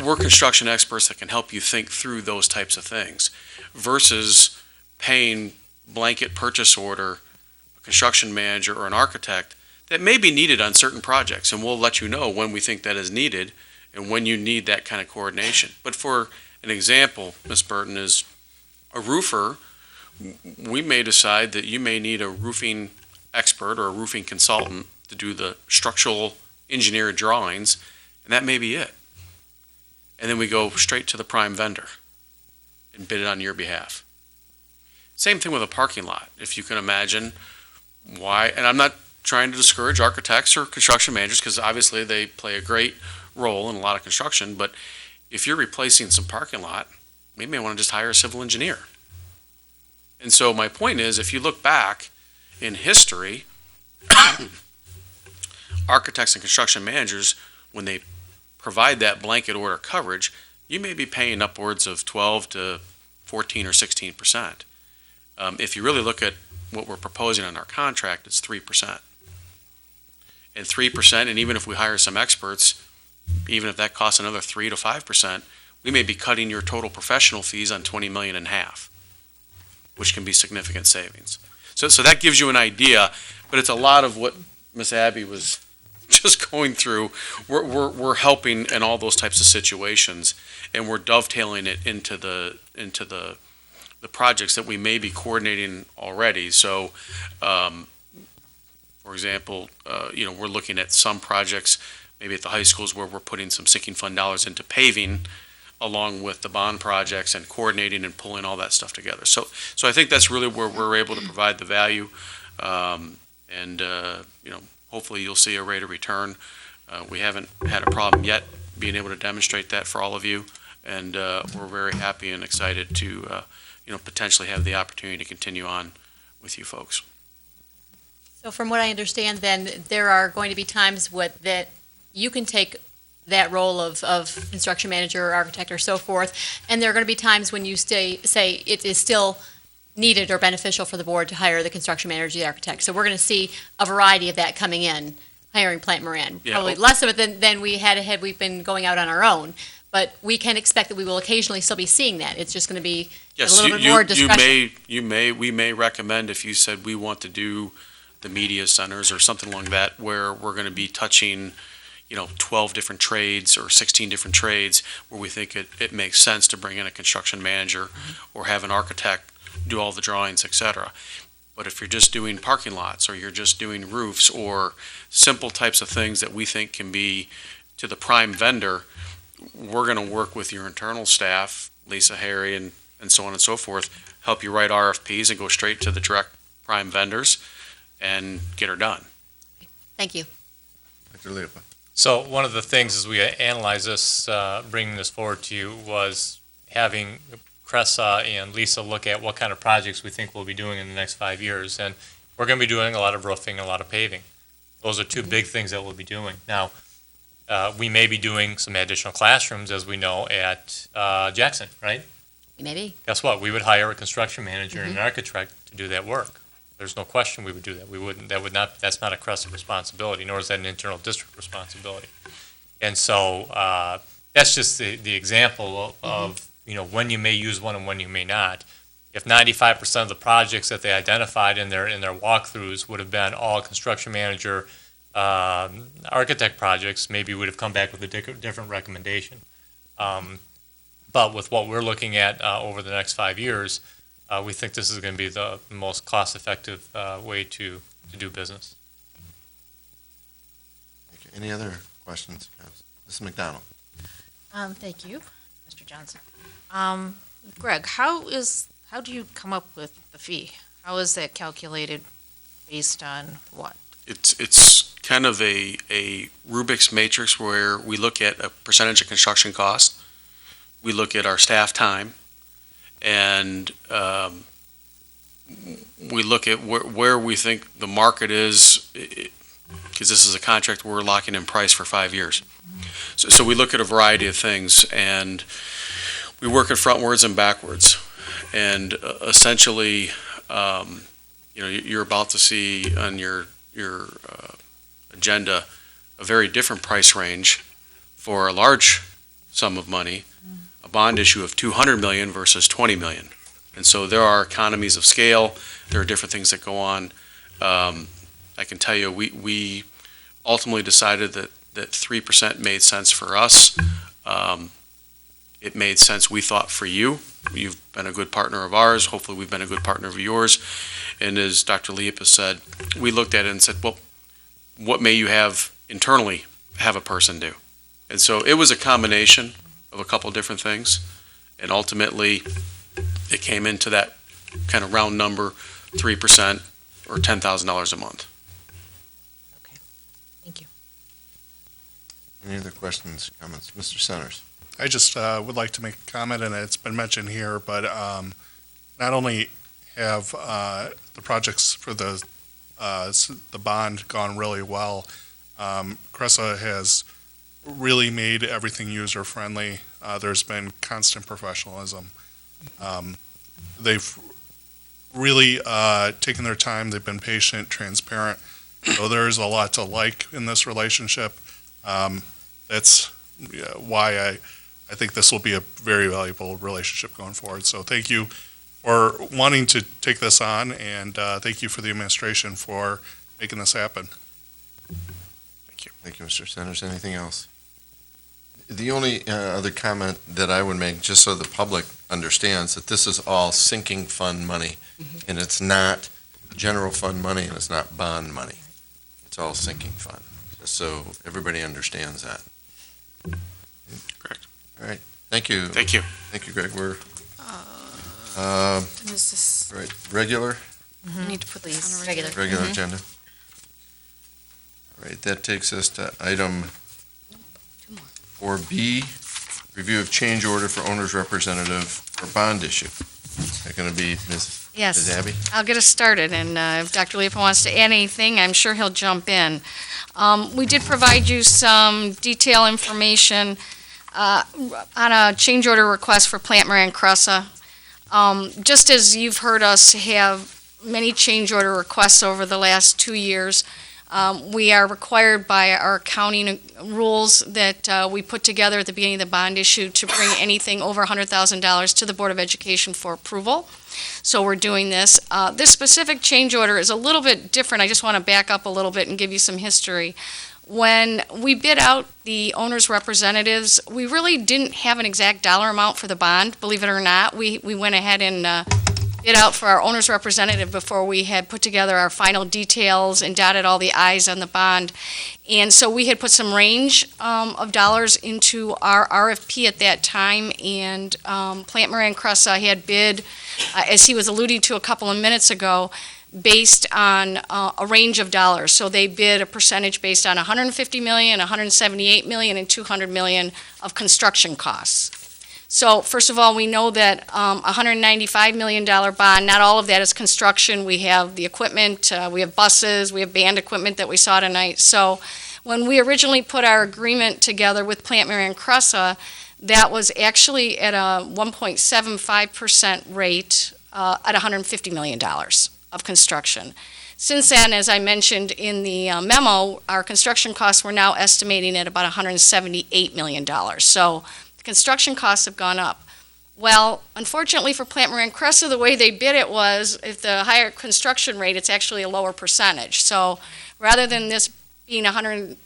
we're construction experts that can help you think through those types of things versus paying blanket purchase order, a construction manager or an architect that may be needed on certain projects. And we'll let you know when we think that is needed and when you need that kind of coordination. But for an example, Ms. Burton, is a roofer, we may decide that you may need a roofing expert or a roofing consultant to do the structural engineer drawings, and that may be it. And then we go straight to the prime vendor and bid it on your behalf. Same thing with a parking lot. If you can imagine why, and I'm not trying to discourage architects or construction managers because obviously they play a great role in a lot of construction, but if you're replacing some parking lot, we may want to just hire a civil engineer. And so my point is, if you look back in history, architects and construction managers, when they provide that blanket order coverage, you may be paying upwards of 12 to 14 or 16%. If you really look at what we're proposing on our contract, it's 3%. And 3%, and even if we hire some experts, even if that costs another 3 to 5%, we may be cutting your total professional fees on $20 million in half, which can be significant savings. So that gives you an idea, but it's a lot of what Ms. Abby was just going through. We're helping in all those types of situations, and we're dovetailing it into the projects that we may be coordinating already. So, for example, we're looking at some projects, maybe at the high schools, where we're putting some sinking fund dollars into paving, along with the bond projects and coordinating and pulling all that stuff together. So I think that's really where we're able to provide the value, and hopefully you'll see a rate of return. We haven't had a problem yet being able to demonstrate that for all of you, and we're very happy and excited to potentially have the opportunity to continue on with you folks. So from what I understand, then, there are going to be times that you can take that role of construction manager or architect or so forth, and there are going to be times when you say it is still needed or beneficial for the board to hire the construction manager, the architect. So we're going to see a variety of that coming in hiring Plant Moran. Yeah. Probably less of it than we had we've been going out on our own. But we can expect that we will occasionally still be seeing that. It's just going to be a Yes, little bit more discussion. we may recommend if you said we want to do the media centers or something like that, where we're going to be touching, 12 different trades or 16 different trades, where we think it makes sense to bring in a construction manager or have an architect do all the drawings, et cetera. But if you're just doing parking lots or you're just doing roofs or simple types of things that we think can be to the prime vendor, we're going to work with your internal staff, Lisa, Harry, and so on and so forth, help you write RFPs and go straight to the direct prime vendors and get her done. Thank you. Dr. Liepa. So one of the things as we analyze this, bringing this forward to you, was having Cressa and Lisa look at what kind of projects we think we'll be doing in the next 5 years. And we're going to be doing a lot of roofing, a lot of paving. Those are two big things that we'll be doing. Now, we may be doing some additional classrooms, as we know, at Jackson, right? Maybe. Guess what? We would hire a construction manager and an architect to do that work. There's no question we would do that. We wouldn't. That's not a Cressa responsibility, nor is that an internal district responsibility. And so that's just the example of when you may use one and when you may not. If 95% of the projects that they identified in their walkthroughs would have been all construction manager, architect projects, maybe we'd have come back with a different recommendation. But with what we're looking at over the next 5 years, we think this is going to be the most cost-effective way to do business. Thank you. Any other questions? Mrs. McDonald. Thank you, Mr. Johnson. Greg, how do you come up with the fee? How is that calculated based on what? It's kind of a Rubik's matrix where we look at a percentage of construction cost, we look at our staff time, and we look at where we think the market is, because this is a contract we're locking in price for 5 years. So we look at a variety of things, and we work it frontwards and backwards. And essentially, you're about to see on your agenda a very different price range for a large sum of money, a bond issue of $200 million versus $20 million. And so there are economies of scale. There are different things that go on. I can tell you, we ultimately decided that 3% made sense for us. It made sense, we thought, for you. You've been a good partner of ours. Hopefully, we've been a good partner of yours. And as Dr. Liepa said, we looked at it and said, well, what may you have internally have a person do? And so it was a combination of a couple different things. And ultimately, it came into that kind of round number, 3% or $10,000 a month. Okay, thank you. Any other questions, comments? Mr. Centers. I just would like to make a comment, and it's been mentioned here, but not only have the projects for the bond gone really well, Cressa has really made everything user-friendly. There's been constant professionalism. They've really taken their time. They've been patient, transparent. So there's a lot to like in this relationship. That's why I think this will be a very valuable relationship going forward. So thank you for wanting to take this on, and thank you for the administration for making this happen. Thank you. Thank you, Mr. Centers. Anything else? The only other comment that I would make, just so the public understands, that this is all sinking fund money, and it's not general fund money, and it's not bond money. It's all sinking fund, just so everybody understands that. Correct. All right. Thank you. Thank you. Thank you, Greg. We're And is this, right. Regular I need to put this on a Regular. regular agenda. All right. That takes us to item 4B, review of change order for owner's representative for bond issue. Is that going to be Ms. Yes. Abby? I'll get us started, and if Dr. Liepa wants to add anything, I'm sure he'll jump in. We did provide you some detailed information on a change order request for Plant Moran Cressa. Just as you've heard us have many change order requests over the last 2 years, We are required by our accounting rules that we put together at the beginning of the bond issue to bring anything over $100,000 to the Board of Education for approval. So we're doing this. This specific change order is a little bit different. I just want to back up a little bit and give you some history. When we bid out the owner's representatives, we really didn't have an exact dollar amount for the bond, believe it or not. We went ahead and bid out for our owner's representative before we had put together our final details and dotted all the i's on the bond. And so we had put some range of dollars into our RFP at that time, and Plant Moran Cressa had bid, as he was alluding to a couple of minutes ago, based on a range of dollars. So they bid a percentage based on $150 million, $178 million, and $200 million of construction costs. So first of all, we know that $195 million bond, not all of that is construction. We have the equipment, we have buses, we have band equipment that we saw tonight. So when we originally put our agreement together with Plant Moran Cressa, that was actually at a 1.75% rate at $150 million of construction. Since then, as I mentioned in the memo, our construction costs we're now estimating at about $178 million. So construction costs have gone up. Well, unfortunately for Plant Moran Cressa, the way they bid it was, if the higher construction rate, it's actually a lower percentage. So rather than this being $150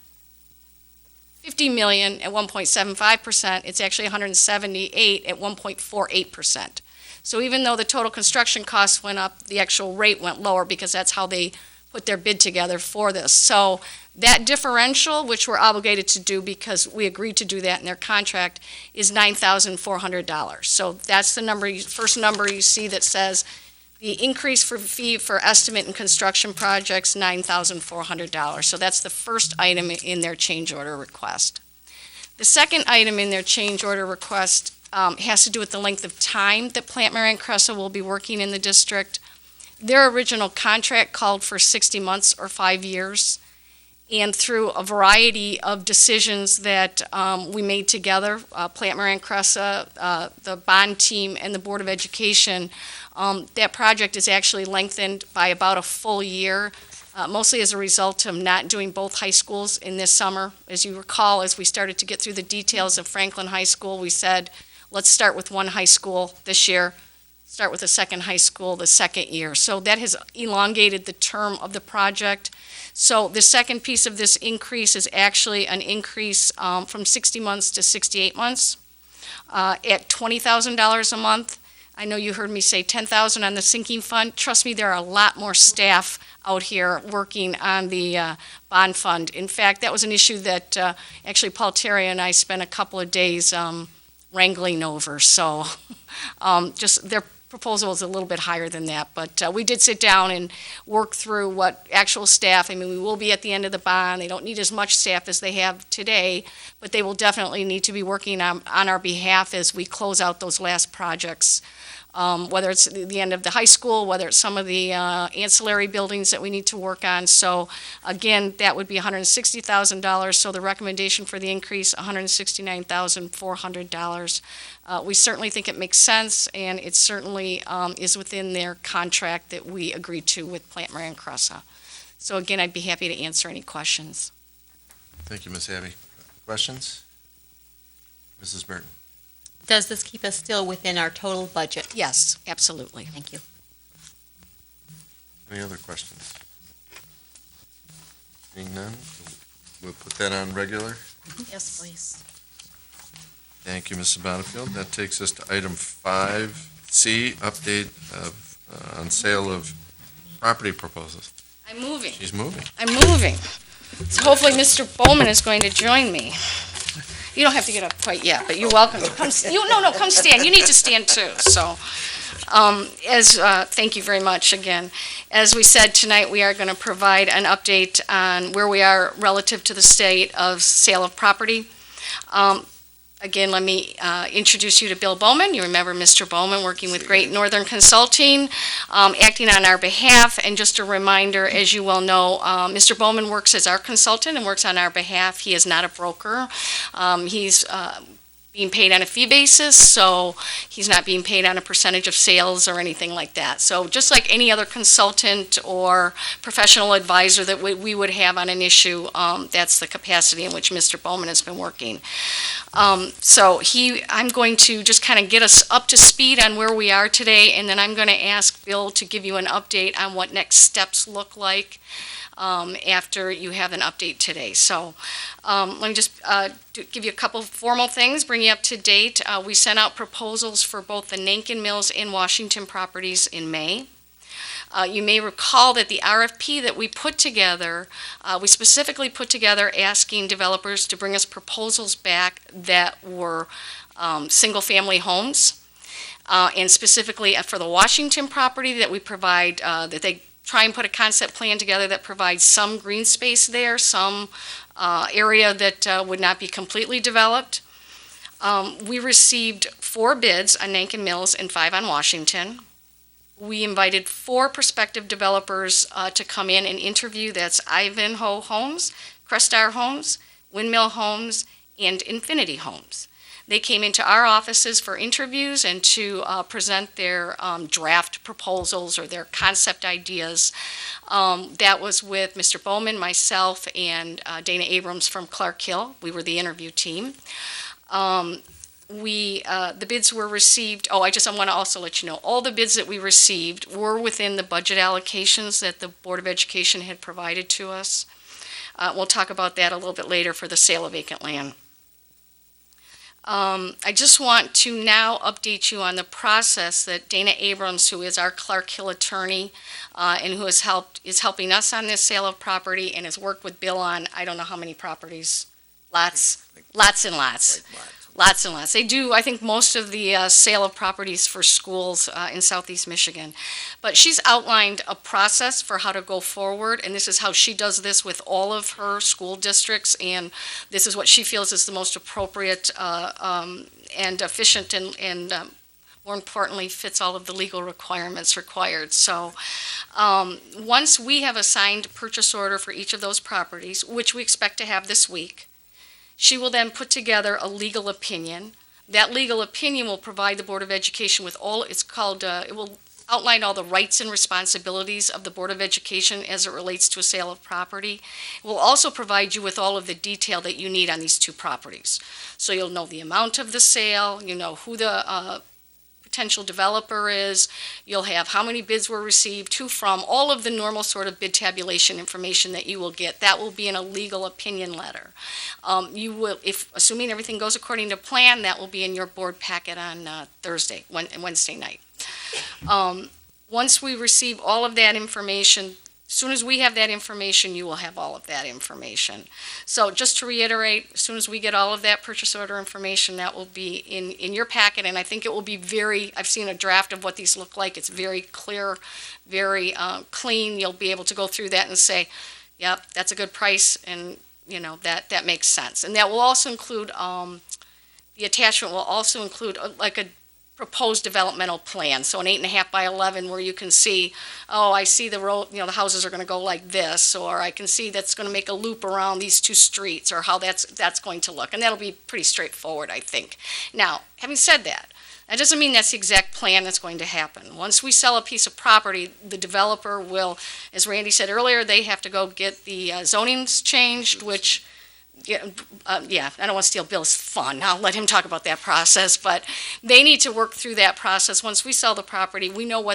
million at 1.75%, it's actually $178 at 1.48%. So even though the total construction costs went up, the actual rate went lower because that's how they put their bid together for this. So that differential, which we're obligated to do because we agreed to do that in their contract, is $9,400. So that's the number, first number you see that says the increase for fee for estimate and construction projects, $9,400. So that's the first item in their change order request. The second item in their change order request has to do with the length of time that Plant Moran Cressa will be working in the district. Their original contract called for 60 months or 5 years. And through a variety of decisions that we made together, Plant Moran Cressa, the bond team, and the Board of Education, that project is actually lengthened by about a full year, mostly as a result of not doing both high schools in this summer. As you recall, as we started to get through the details of Franklin High School, we said, let's start with one high school this year, start with a second high school the second year. So that has elongated the term of the project. So the second piece of this increase is actually an increase from 60 months to 68 months at $20,000 a month. I know you heard me say $10,000 on the sinking fund. Trust me, there are a lot more staff out here working on the bond fund. In fact, that was an issue that actually Paul Terry and I spent a couple of days wrangling over. So just their proposal is a little bit higher than that, but we did sit down and work through what actual staff, I mean, we will be at the end of the bond. They don't need as much staff as they have today, but they will definitely need to be working on our behalf as we close out those last projects, whether it's the end of the high school, whether it's some of the ancillary buildings that we need to work on. So again, that would be $160,000. So the recommendation for the increase, $169,400. We certainly think it makes sense, and it certainly is within their contract that we agreed to with Plant Moran Cressa. So again, I'd be happy to answer any questions. Thank you, Ms. Abbey. Questions? Mrs. Burton? Does this keep us still within our total budget? Yes, absolutely. Thank you. Any other questions? Seeing none, we'll put that on regular. Yes, please. Thank you, Mrs. Bonnefield. That takes us to item 5C, update of, on sale of property proposals. I'm moving. She's moving. I'm moving. So hopefully Mr. Bowman is going to join me. You don't have to get up quite yet, but you're welcome. Come stand. You need to stand too. So, thank you very much again. As we said tonight, we are going to provide an update on where we are relative to the state of sale of property. Again, let me introduce you to Bill Bowman. You remember Mr. Bowman working with Great Northern Consulting, acting on our behalf. And just a reminder, as you well know, Mr. Bowman works as our consultant and works on our behalf. He is not a broker. He's being paid on a fee basis, so he's not being paid on a percentage of sales or anything like that. So just like any other consultant or professional advisor that we would have on an issue, that's the capacity in which Mr. Bowman has been working. So I'm going to just kind of get us up to speed on where we are today, and then I'm going to ask Bill to give you an update on what next steps look like after you have an update today. So let me just give you a couple of formal things, bring you up to date. We sent out proposals for both the Nankin Mills and Washington properties in May. You may recall that the RFP that we put together, we specifically put together asking developers to bring us proposals back that were single-family homes. And specifically for the Washington property that we provide, that they try and put a concept plan together that provides some green space there, some area that would not be completely developed. We received 4 bids on Nankin Mills and 5 on Washington. We invited 4 prospective developers to come in and interview. That's Ivanhoe Homes, Crestar Homes, Windmill Homes, and Infinity Homes. They came into our offices for interviews and to present their draft proposals or their concept ideas. That was with Mr. Bowman, myself, and Dana Abrams from Clark Hill. We were the interview team. The bids were received. I want to also let you know, all the bids that we received were within the budget allocations that the Board of Education had provided to us. We'll talk about that a little bit later for the sale of vacant land. I just want to now update you on the process that Dana Abrams, who is our Clark Hill attorney and who is helping us on this sale of property and has worked with Bill on I don't know how many properties, lots and lots. Lots and lots. They do, I think, most of the sale of properties for schools in southeast Michigan. But she's outlined a process for how to go forward, and this is how she does this with all of her school districts, and this is what she feels is the most appropriate and efficient and more importantly, fits all of the legal requirements required. So once we have a signed purchase order for each of those properties, which we expect to have this week, she will then put together a legal opinion. That legal opinion will provide the Board of Education with it will outline all the rights and responsibilities of the Board of Education as it relates to a sale of property. It will also provide you with all of the detail that you need on these 2 properties. So you'll know the amount of the sale, you know who the potential developer is, you'll have how many bids were received, who from, all of the normal sort of bid tabulation information that you will get. That will be in a legal opinion letter. You will, if assuming everything goes according to plan, that will be in your board packet on Wednesday night. Once we receive all of that information, as soon as we have that information, you will have all of that information. So just to reiterate, as soon as we get all of that purchase order information, that will be in your packet, and I think it will be I've seen a draft of what these look like. It's very clear, very clean. You'll be able to go through that and say, yep, that's a good price, and that makes sense. And that will also include, the attachment will also include like a proposed developmental plan, so an 8.5 by 11 where you can see, I see the road, the houses are going to go like this, or I can see that's going to make a loop around these 2 streets, or how that's going to look, and that'll be pretty straightforward, I think. Now, having said that doesn't mean that's the exact plan that's going to happen. Once we sell a piece of property, the developer will, as Randy said earlier, they have to go get the zonings changed, which I don't want to steal Bill's fun. I'll let him talk about that process, but they need to work through that process. Once we sell the property, we know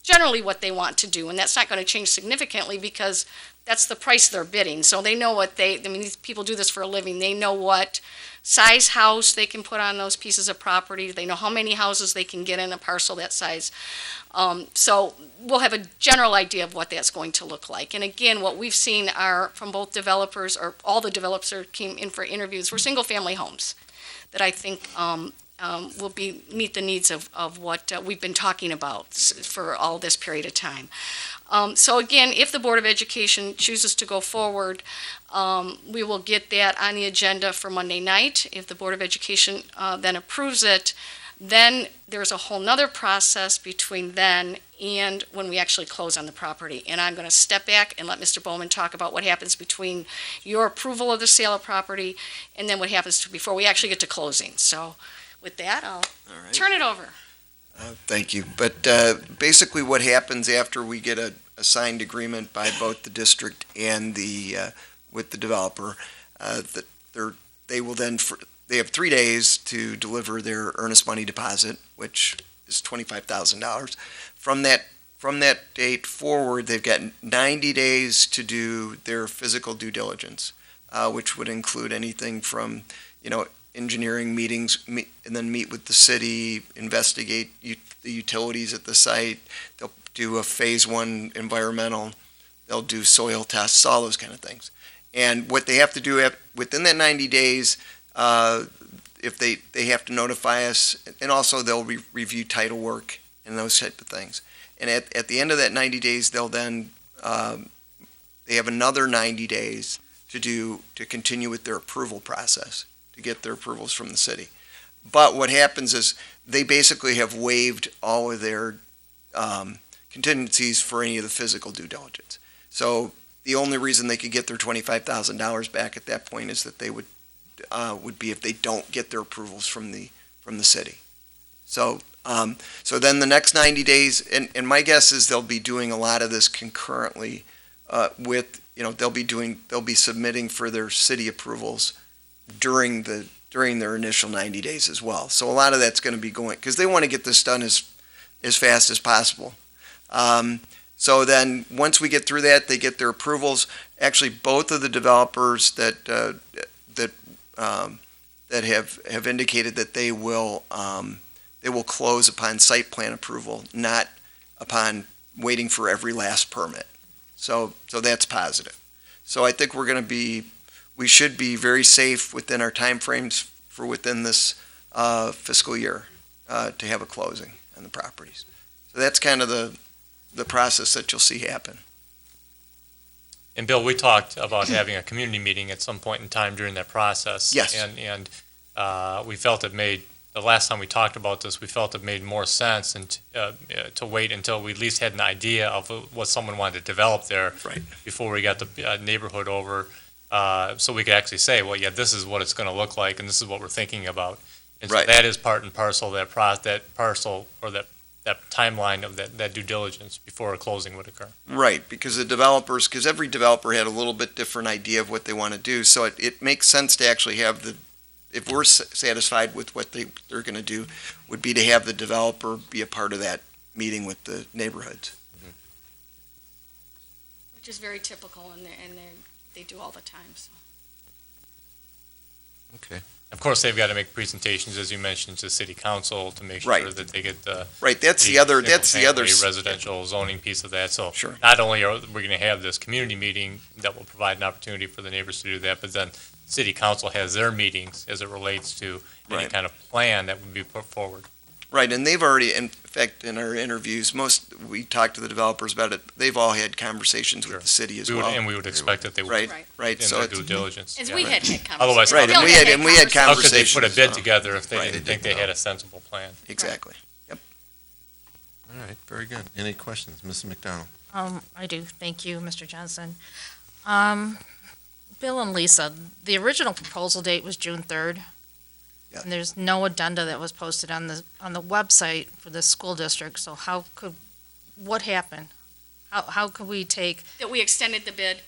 generally what they want to do, and that's not going to change significantly because that's the price they're bidding. So they know these people do this for a living. They know what size house they can put on those pieces of property. They know how many houses they can get in a parcel that size. So we'll have a general idea of what that's going to look like. And again, what we've seen are from both developers, or all the developers that came in for interviews, were single-family homes that I think will meet the needs of what we've been talking about for all this period of time. So again, if the Board of Education chooses to go forward, we will get that on the agenda for Monday night. If the Board of Education then approves it, Then there's a whole nother process between then and when we actually close on the property. And I'm going to step back and let Mr. Bowman talk about what happens between your approval of the sale of property and then what happens before we actually get to closing. So with that, I'll All right. turn it over. Thank you. But basically what happens after we get a signed agreement by both the district and with the developer, they will then, they have 3 days to deliver their earnest money deposit, which is $25,000. From that date forward, they've got 90 days to do their physical due diligence, which would include anything from, engineering meetings, and then meet with the city, investigate the utilities at the site. They'll do a phase 1 environmental. They'll do soil tests, all those kind of things. And what they have to do within that 90 days, if they have to notify us, and also they'll review title work and those type of things. And at the end of that 90 days, they'll then, they have another 90 days to continue with their approval process, to get their approvals from the city. But what happens is they basically have waived all of their contingencies for any of the physical due diligence. So the only reason they could get their $25,000 back at that point is that they would be if they don't get their approvals from the city. So then the next 90 days, and my guess is they'll be doing a lot of this concurrently with, they'll be submitting for their city approvals during their initial 90 days as well. So a lot of that's going to be going, because they want to get this done as fast as possible. So then, once we get through that, they get their approvals. Actually, both of the developers that have indicated that they will close upon site plan approval, not upon waiting for every last permit. So that's positive. So I think we should be very safe within our timeframes for within this fiscal year to have a closing on the properties. So that's kind of the process that you'll see happen. And Bill, we talked about having a community meeting at some point in time during that process. Yes. And we felt the last time we talked about this, we felt it made more sense to wait until we at least had an idea of what someone wanted to develop there. Right. Before we got the neighborhood over, so we could actually say, well, yeah, this is what it's going to look like, and this is what we're thinking about. And so Right. that is part and parcel of that parcel or that timeline of that due diligence before a closing would occur. Right, because every developer had a little bit different idea of what they want to do, so it makes sense to actually have if we're satisfied with what they're going to do, would be to have the developer be a part of that meeting with the neighborhoods. Which is very typical, and they do all the time, so. Okay. Of course, they've got to make presentations, as you mentioned, to city council to make sure Right. that they get the Right, that's the other residential zoning piece of that. So Sure. not only are we going to have this community meeting that will provide an opportunity for the neighbors to do that, but then city council has their meetings as it relates to any Right. kind of plan that would be put forward. Right, and they've already, in fact, in our interviews, we talked to the developers about it, they've all had conversations Sure. with the city as We would, well. and we would expect that they would Right, Right. right, in so their it's, due diligence. As Yeah. we had conversations. Otherwise, right, Bill and we had How could they conversations. put a bid together if they Right. didn't think they had a sensible plan? Exactly. All right, very good. Any questions? Mrs. McDonald? I do. Thank you, Mr. Johnson. Bill and Lisa, the original proposal date was June 3rd. Yeah. And there's no addenda that was posted on the website for the school district, so what happened? How could we take, That we extended the bid.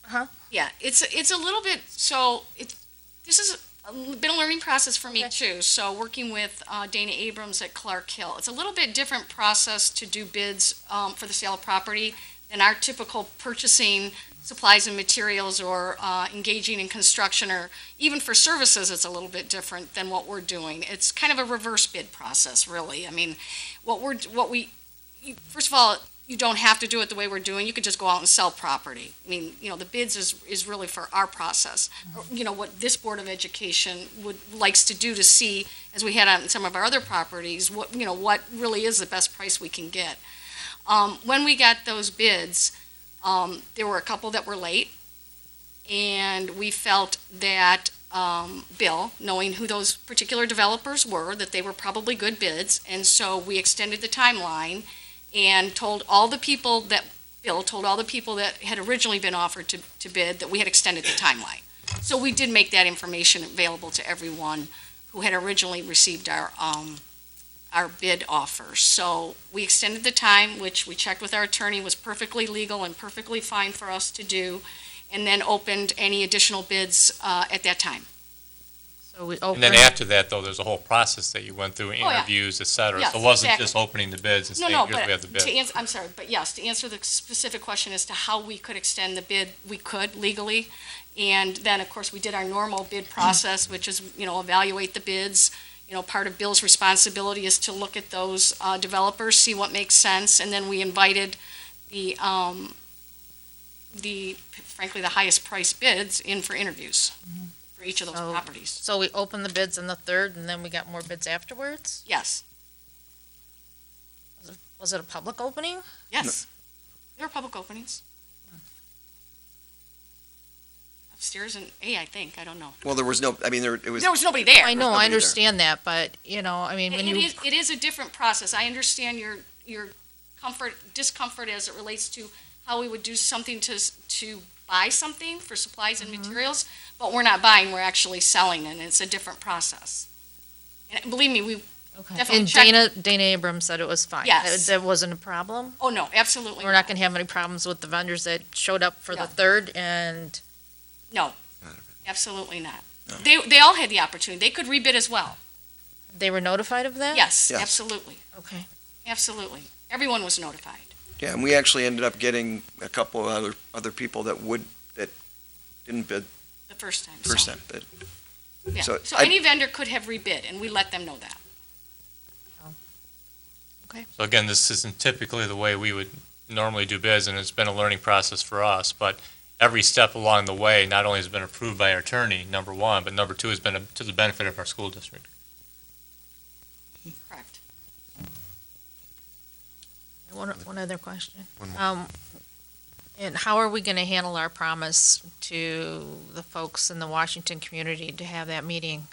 Uh-huh. Yeah, it's a little bit, this is been a learning process for me too. So working with Dana Abrams at Clark Hill, it's a little bit different process to do bids for the sale of property than our typical purchasing supplies and materials or engaging in construction, or even for services, it's a little bit different than what we're doing. It's kind of a reverse bid process, really. I mean, first of all, you don't have to do it the way we're doing. You could just go out and sell property. I mean, the bids is really for our process. What this Board of Education likes to do to see, as we had on some of our other properties, what really is the best price we can get. When we got those bids, there were a couple that were late, and we felt that bill, knowing who those particular developers were, that they were probably good bids, and so we extended the timeline and told all the people that, Bill told all the people that had originally been offered to bid that we had extended the timeline. So we did make that information available to everyone who had originally received our bid offers. So we extended the time, which we checked with our attorney was perfectly legal and perfectly fine for us to do, and then opened any additional bids at that time. So we And open. then after that, though, there's a whole process that you went through, yeah. interviews, et cetera. Yes, So it wasn't exactly. just opening the bids and No, saying, no, here's, we have the but bid. I'm sorry, but yes, to answer the specific question as to how we could extend the bid, we could legally. And then, of course, we did our normal bid process, which is, evaluate the bids. Part of Bill's responsibility is to look at those developers, see what makes sense, and then we invited frankly, the highest priced bids in for interviews for each of those So- properties. So we opened the bids on the 3rd, and then we got more bids afterwards? Yes, Was it a public opening? yes. There were public openings. Upstairs in A, I think, I don't know. Well, there was no, I mean, it was, There was nobody there. I know, nobody I there. understand that, but, I mean, when you, It is a different process. I understand your discomfort as it relates to how we would do something to buy something for supplies and materials, but we're not buying, we're actually selling, and it's a different process. And believe me, we okay. definitely And checked. Dana Abrams said it was fine. Yes. That wasn't a problem? Oh, no, absolutely We're not going to have any problems with the vendors that showed up for the No. 3rd, and, No, absolutely not. They all had the opportunity. They could rebid as well. they were notified of that? Yes, Yes. absolutely, Okay. absolutely. Everyone was notified. yeah, and we actually ended up getting a couple of other people that didn't bid The first time. first so, time, but Yeah. So So I- any vendor could have rebid, and we let them know that. So again, this isn't typically the way we would normally do bids, and it's been a learning process for us. But every step along the way, not only has been approved by our attorney, number one, but number two has been to the benefit of our school district. Correct. One other question. One more. And how are we going to handle our promise to the folks in the Washington community to have that meeting?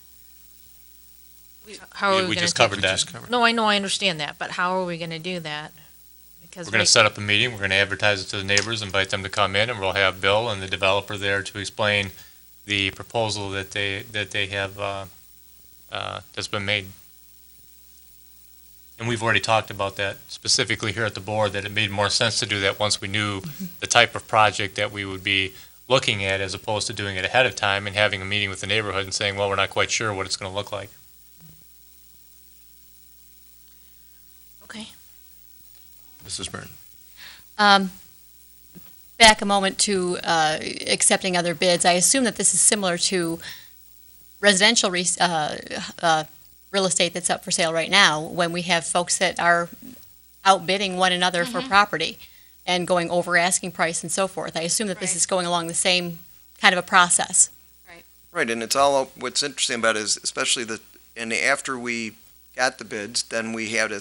How are we We going just to? covered We that. just covered. No, I know, I understand that, but how are we going to do that? Because We're going to set up a meeting, we're going to advertise it to the neighbors, invite them to come in, and we'll have Bill and the developer there to explain the proposal that they have, that's been made. And we've already talked about that specifically here at the board, that it made more sense to do that once we knew the type of project that we would be looking at, as opposed to doing it ahead of time and having a meeting with the neighborhood and saying, well, we're not quite sure what it's going to look like. Okay. Mrs. Burton? Back a moment to accepting other bids. I assume that this is similar to residential real estate that's up for sale right now, when we have folks that are outbidding one another for property and going over asking price and so forth. I assume that this Right. is going along the same kind of a process. right, and it's all, what's interesting about it is especially and after we got the bids, then we had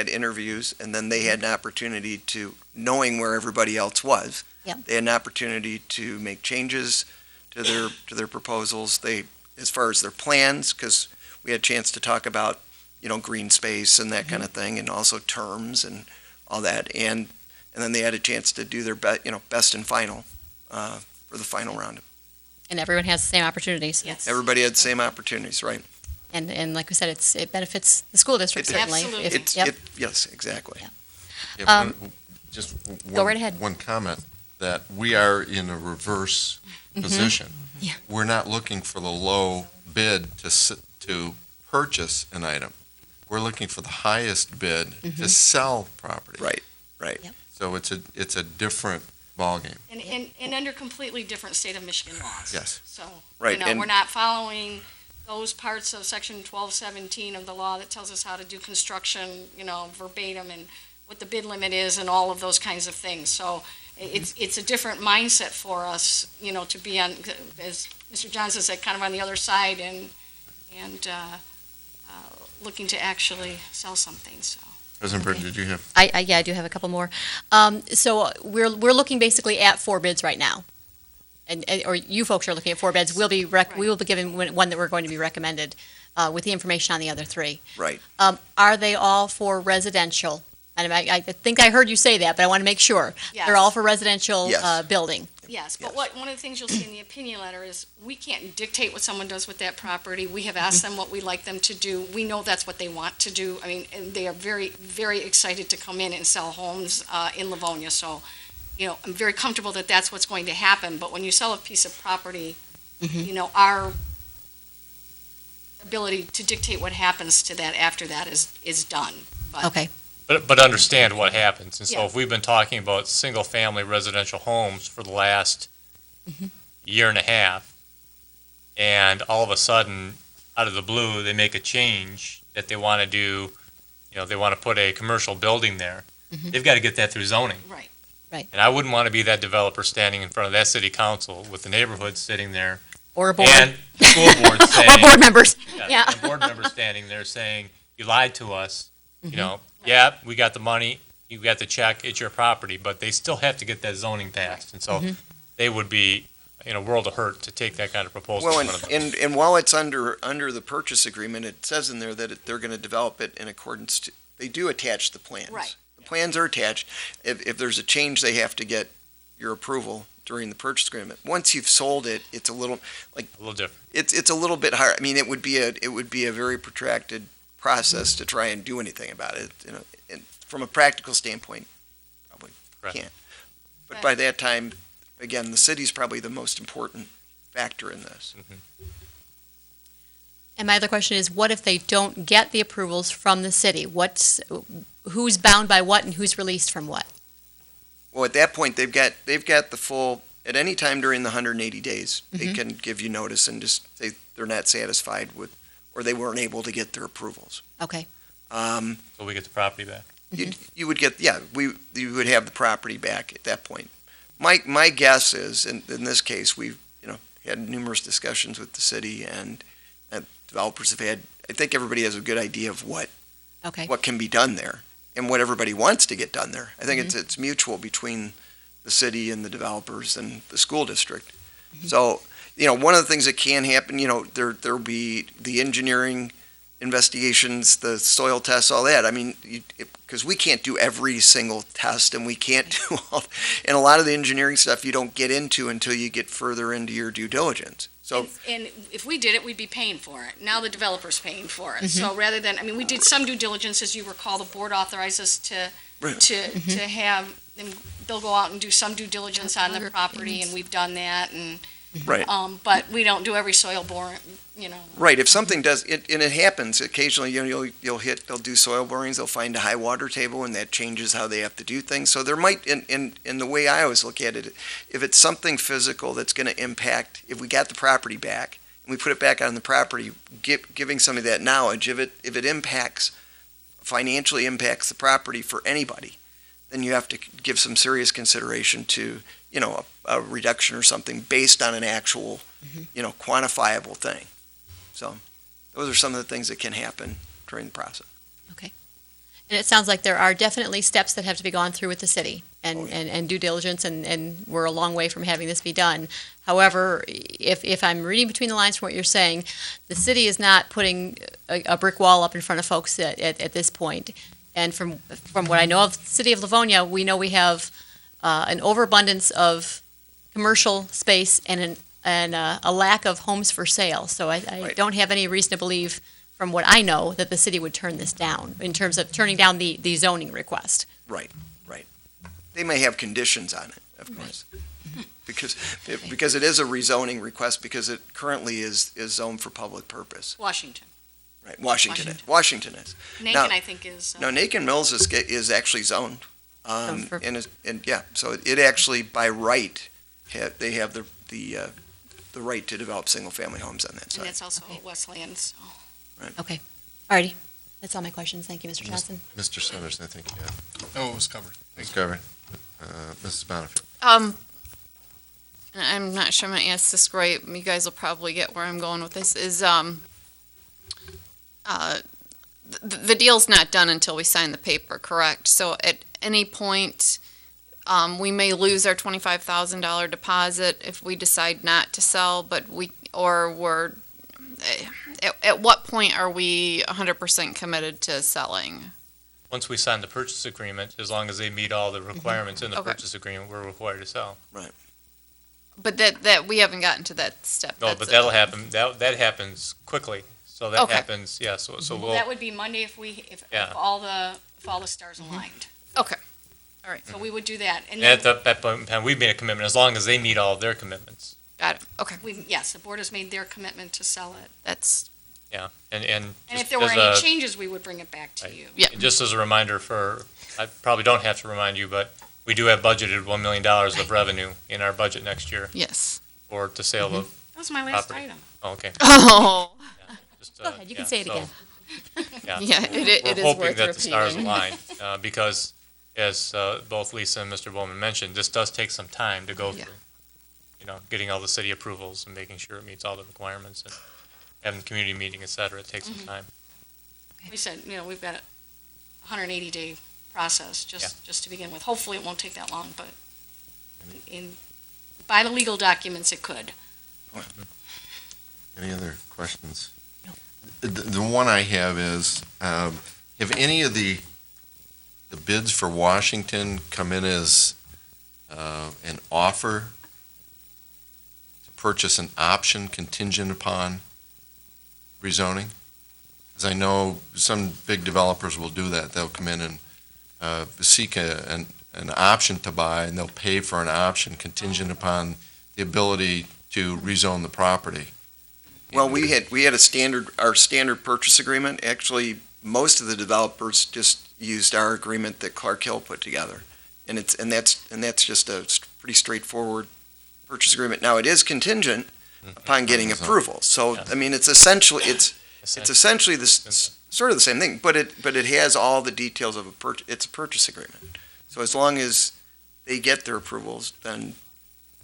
interviews, and then they had an opportunity to, knowing where everybody else was. Yep. They had an opportunity to make changes to their proposals, as far as their plans, because we had a chance to talk about, green space and that kind of thing, and also terms and all that, and then they had a chance to do their best and final, for the final round. And everyone has the same opportunities. Yes. Everybody had the same opportunities, right? And like we said, it benefits the school district It- certainly. Absolutely. Yep. Yes, exactly. Yeah, just Go right ahead. one comment, that we are in a reverse position. Yeah. We're not looking for the low bid to purchase an item. We're looking for the highest bid to sell property. Right, right. Yep. So it's a different ballgame. And under completely different state of Michigan laws. Yes. So, Right, and- we're not following those parts of section 1217 of the law that tells us how to do construction, verbatim, and what the bid limit is and all of those kinds of things. So it's a different mindset for us, to be on, as Mr. Johnson said, kind of on the other side and looking to actually sell something, so. President Burton, did you have? I do have a couple more. So we're looking basically at 4 bids right now. or you folks are looking at 4 beds, we will be given one that we're going to be recommended with the information on the other 3. Right. Are they all for residential? And I think I heard you say that, but I want to make sure. Yes. They're all for residential Yes. building. Yes, but Yes. one of the things you'll see in the opinion letter is we can't dictate what someone does with that property. We have asked them what we'd like them to do. We know that's what they want to do. I mean, and they are very, very excited to come in and sell homes in Livonia. So, I'm very comfortable that that's what's going to happen. But when you sell a piece of property, our ability to dictate what happens to that after that is done. But Okay. But understand what happens. And so Yeah. if we've been talking about single-family residential homes for the last year and a half, and all of a sudden, out of the blue, they make a change that they want to do, they want to put a commercial building there, they've got to get that through zoning. Right. And I wouldn't want to be that developer standing in front of that city council with the neighborhood sitting there Or a board. and the school board saying. Or board members. Yeah, Yeah. and a board member standing there saying, you lied to us, yeah, we got the money, you got the check, it's your property, but they still have to get that zoning passed. And so they would be in a world of hurt to take that kind of proposal Well, in front of them. and while it's under the purchase agreement, it says in there that they're going to develop it in accordance to, they do attach the plans. Right. The plans are attached. If there's a change, they have to get your approval during the purchase agreement. Once you've sold it, it's a little, A little different. it's a little bit hard. I mean, it would be a very protracted process to try and do anything about it, and from a practical standpoint, probably Correct. can't. But by that time, again, the city's probably the most important factor in this. And my other question is, what if they don't get the approvals from the city? Who's bound by what and who's released from what? Well, at that point, they've got the full, at any time during the 180 days, they can give you notice and just say they're not satisfied with, or they weren't able to get their approvals. Okay. So we get the property back. You would get, you would have the property back at that point. My guess is, in this case, we've, had numerous discussions with the city and developers have had, I think everybody has a good idea of what can be done there and what everybody wants to get done there. I think it's mutual between the city and the developers and the school district. So, one of the things that can happen, there'll be the engineering investigations, the soil tests, all that. I mean, because we can't do every single test and we can't do and a lot of the engineering stuff you don't get into until you get further into your due diligence. So, And if we did it, we'd be paying for it. Now the developer's paying for it. So rather than, we did some due diligence, as you recall, the board authorized us to have them, they'll go out and do some due diligence on the property, and we've done that, and, right. but we don't do every soil boring, Right, if something does, and it happens occasionally, they'll do soil borings, they'll find a high water table, and that changes how they have to do things. So there might, in the way I always look at it, if it's something physical that's going to impact, if we got the property back, and we put it back on the property, giving somebody that knowledge, if it financially impacts the property for anybody, then you have to give some serious consideration to, a reduction or something based on an actual, quantifiable thing. So those are some of the things that can happen during the process. And it sounds like there are definitely steps that have to be gone through with the city and due diligence, and we're a long way from having this be done. However, if I'm reading between the lines from what you're saying, the city is not putting a brick wall up in front of folks at this point. And from what I know of the city of Livonia, we know we have an overabundance of commercial space and a lack of homes for sale. So I Right. don't have any reason to believe, from what I know, that the city would turn this down in terms of turning down the zoning request. Right. They may have conditions on it, of course. Because it is a rezoning request, because it currently is zoned for public purpose. Washington. Right, Washington is. Nathan, I think, is. No, Nathan Mills is actually zoned. For- So it actually, by right, they have the right to develop single-family homes on that And side. that's also Westland, so. Okay. Alrighty. That's all my questions. Thank you, Mr. Johnson. Mr. Summers, I think, No, it was covered. Thanks, Gary. Mrs. Bonnefield. And I'm not sure I'm gonna ask this right, you guys will probably get where I'm going with this, is, the deal's not done until we sign the paper, correct? So at any point, we may lose our $25,000 deposit if we decide not to sell, but at what point are we 100% committed to selling? Once we sign the purchase agreement, as long as they meet all the requirements in the Okay. purchase agreement, we're required to sell. But that we haven't gotten to that step. No, That's but it. that'll happen, that happens quickly. So that Okay. happens, yeah, so we'll, That would be Monday if Yeah. all the stars aligned. Okay. All right. So we would do that. And at then, that point in time, we've made a commitment, as long as they meet all of their commitments. Got it. Okay. yes, the board has made their commitment to sell it. That's, Yeah, and And just if there were as any a- changes, we would bring it back to Right. you. Yeah. just as a reminder I probably don't have to remind you, but we do have budgeted $1 million of revenue in our budget next year yes. for the sale of, That was my last Property. item. oh, okay. Oh, Just, Go ahead, you can yeah, say it so, again. yeah, it is We're hoping worth that the stars repeating. align, because as both Lisa and Mr. Bowman mentioned, this does take some time to go Yeah. through. Getting all the city approvals and making sure it meets all the requirements and having the community meeting, et cetera, it takes some time. We said, we've got a 180-day process just to begin with. Hopefully, it won't take that long, but by the legal documents, it could. Any other questions? The one I have is, have any of the bids for Washington come in as an offer to purchase an option contingent upon rezoning? Because I know some big developers will do that. They'll come in and seek an option to buy, and they'll pay for an option contingent upon the ability to rezone the property. Well, we had our standard purchase agreement. Actually, most of the developers just used our agreement that Clark Hill put together. And that's just a pretty straightforward purchase agreement. Now, it is contingent upon getting approval. So, Yeah. I mean, it's essentially this sort of the same thing, but it has all the details of it's a purchase agreement. So as long as they get their approvals, then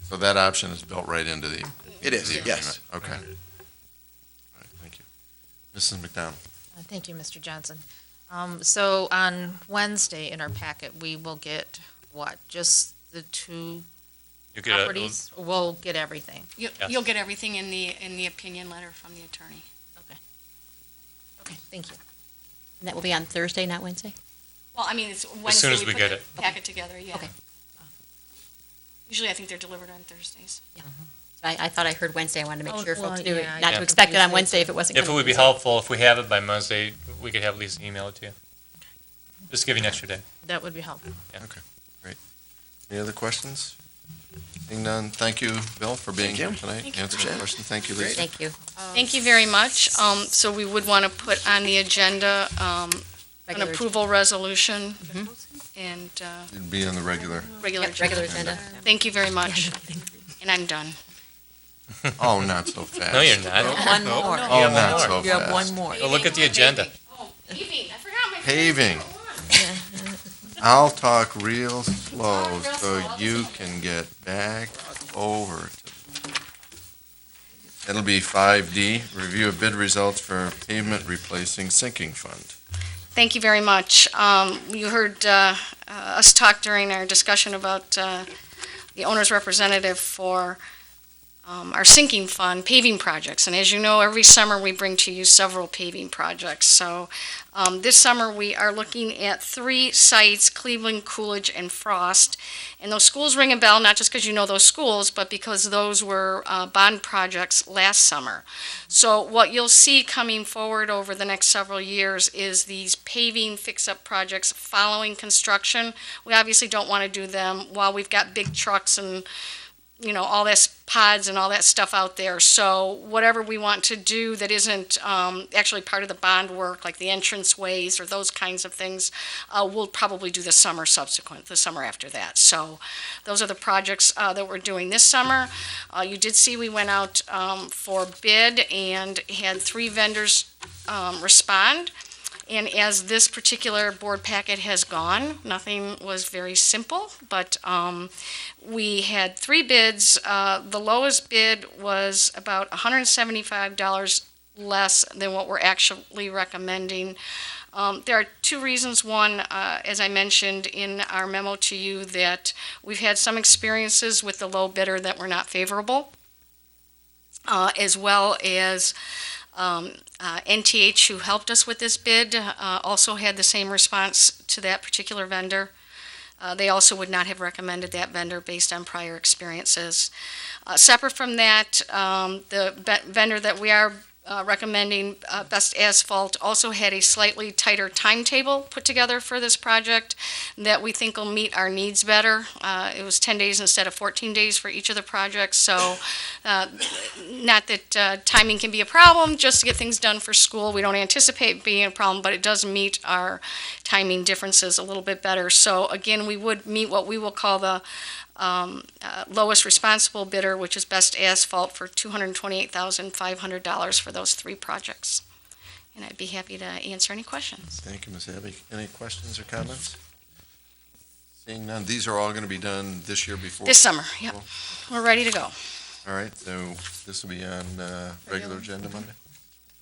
So that option is built right into the it is, the yes. agreement. Okay. All right, thank you. Mrs. McDonald? Thank you, Mr. Johnson. So on Wednesday in our packet, we will get what? Just the two You get properties? We'll get everything. Yes. You'll get everything in the opinion letter from the attorney. Okay, thank you. And that will be on Thursday, not Wednesday? Well, I mean, it's Wednesday. As soon as we put get the it. Packet together, yeah. Okay. Usually, I think they're delivered on Thursdays. Yeah. I thought I heard Wednesday. I wanted to make sure well, folks knew, yeah, not Yeah. to expect it on Wednesday if it wasn't. If it gonna would be Wednesday. helpful, if we have it by Wednesday, we could have Lisa email it to you. Just give you an extra day. That would be helpful. Any other questions? Seeing none, thank you, Bill, for being Thank you. here tonight. Thank you. Answering the question. Thank you, Lisa. Thank you. Thank you very much. So we would want to put on the agenda an Regular- approval resolution and It'd be on the regular. regular. Yep, regular agenda. Thank you very much. And I'm done. Oh, not so fast. No, you're not. One more. Oh, have not one so more. You have fast. one more. Go look at the agenda. Oh, paving, I forgot my. Paving. I'll talk real slow so you can get back over to. It'll be 5D, review of bid results for pavement replacing sinking fund. Thank you very much. You heard us talk during our discussion about the owner's representative for our sinking fund paving projects. And as you know, every summer we bring to you several paving projects. So this summer we are looking at 3 sites, Cleveland, Coolidge, and Frost. And those schools ring a bell, not just because you know those schools, but because those were bond projects last summer. So what you'll see coming forward over the next several years is these paving fix-up projects following construction. We obviously don't want to do them while we've got big trucks and all this pods and all that stuff out there. So whatever we want to do that isn't actually part of the bond work, like the entrance ways or those kinds of things, we'll probably do the summer after that. So those are the projects that we're doing this summer. You did see we went out for bid and had 3 vendors respond. And as this particular board packet has gone, nothing was very simple, but we had 3 bids. The lowest bid was about $175 less than what we're actually recommending. There are two reasons. One, as I mentioned in our memo to you, that we've had some experiences with the low bidder that were not favorable, as well as NTH, who helped us with this bid, also had the same response to that particular vendor. They also would not have recommended that vendor based on prior experiences. Separate from that, the vendor that we are recommending, Best Asphalt, also had a slightly tighter timetable put together for this project that we think will meet our needs better. It was 10 days instead of 14 days for each of the projects, so not that timing can be a problem, just to get things done for school. We don't anticipate being a problem, but it does meet our timing differences a little bit better. So again, we would meet what we will call the lowest responsible bidder, which is Best Asphalt, for $228,500 for those three projects. And I'd be happy to answer any questions. Thank you, Ms. Abbey. Any questions or comments? Seeing none, these are all going to be done this year before? This summer, yep. We're ready to go. All right, so this will be on regular agenda Monday?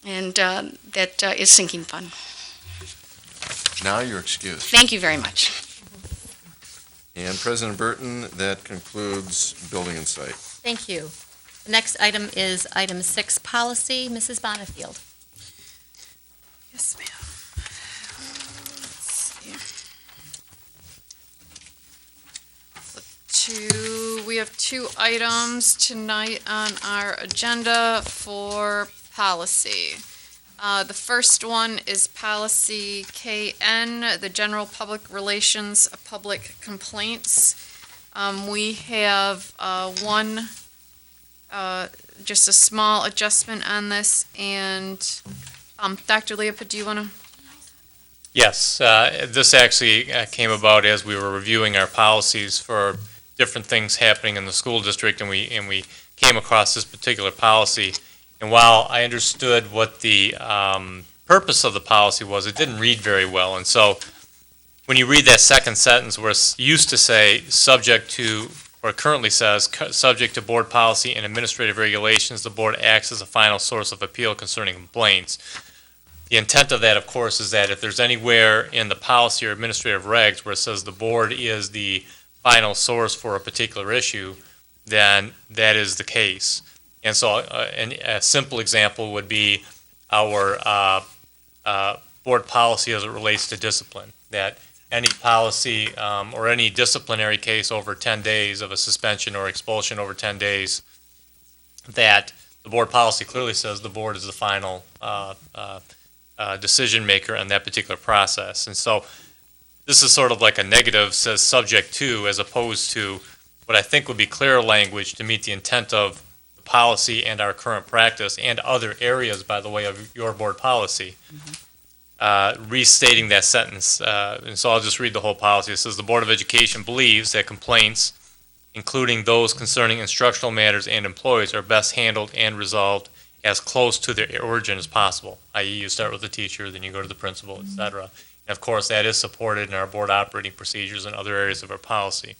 And that is sinking fund. Now you're excused. Thank you very much. And President Burton, that concludes building and site. Thank you. The next item is item 6, policy. Mrs. Bonnefield. Yes, ma'am. We have two items tonight on our agenda for policy. The first one is policy KN, the general public relations public complaints. We have just a small adjustment on this, and Dr. Leopold, do you want to? Yes, this actually came about as we were reviewing our policies for different things happening in the school district, and we came across this particular policy. And while I understood what the purpose of the policy was, it didn't read very well. And so when you read that second sentence where it used to say subject to, or it currently says, subject to board policy and administrative regulations, the board acts as a final source of appeal concerning complaints. The intent of that, of course, is that if there's anywhere in the policy or administrative regs where it says the board is the final source for a particular issue, then that is the case. And so a simple example would be our board policy as it relates to discipline, that any policy or any disciplinary case over 10 days of a suspension or expulsion over 10 days, that the board policy clearly says the board is the final decision maker in that particular process. And so this is sort of like a negative, says subject to, as opposed to what I think would be clearer language to meet the intent of the policy and our current practice and other areas, by the way, of your board policy. Restating that sentence, and so I'll just read the whole policy. It says the Board of Education believes that complaints, including those concerning instructional matters and employees, are best handled and resolved as close to their origin as possible, i.e. you start with the teacher, then you go to the principal, et cetera. And of course, that is supported in our board operating procedures and other areas of our policy.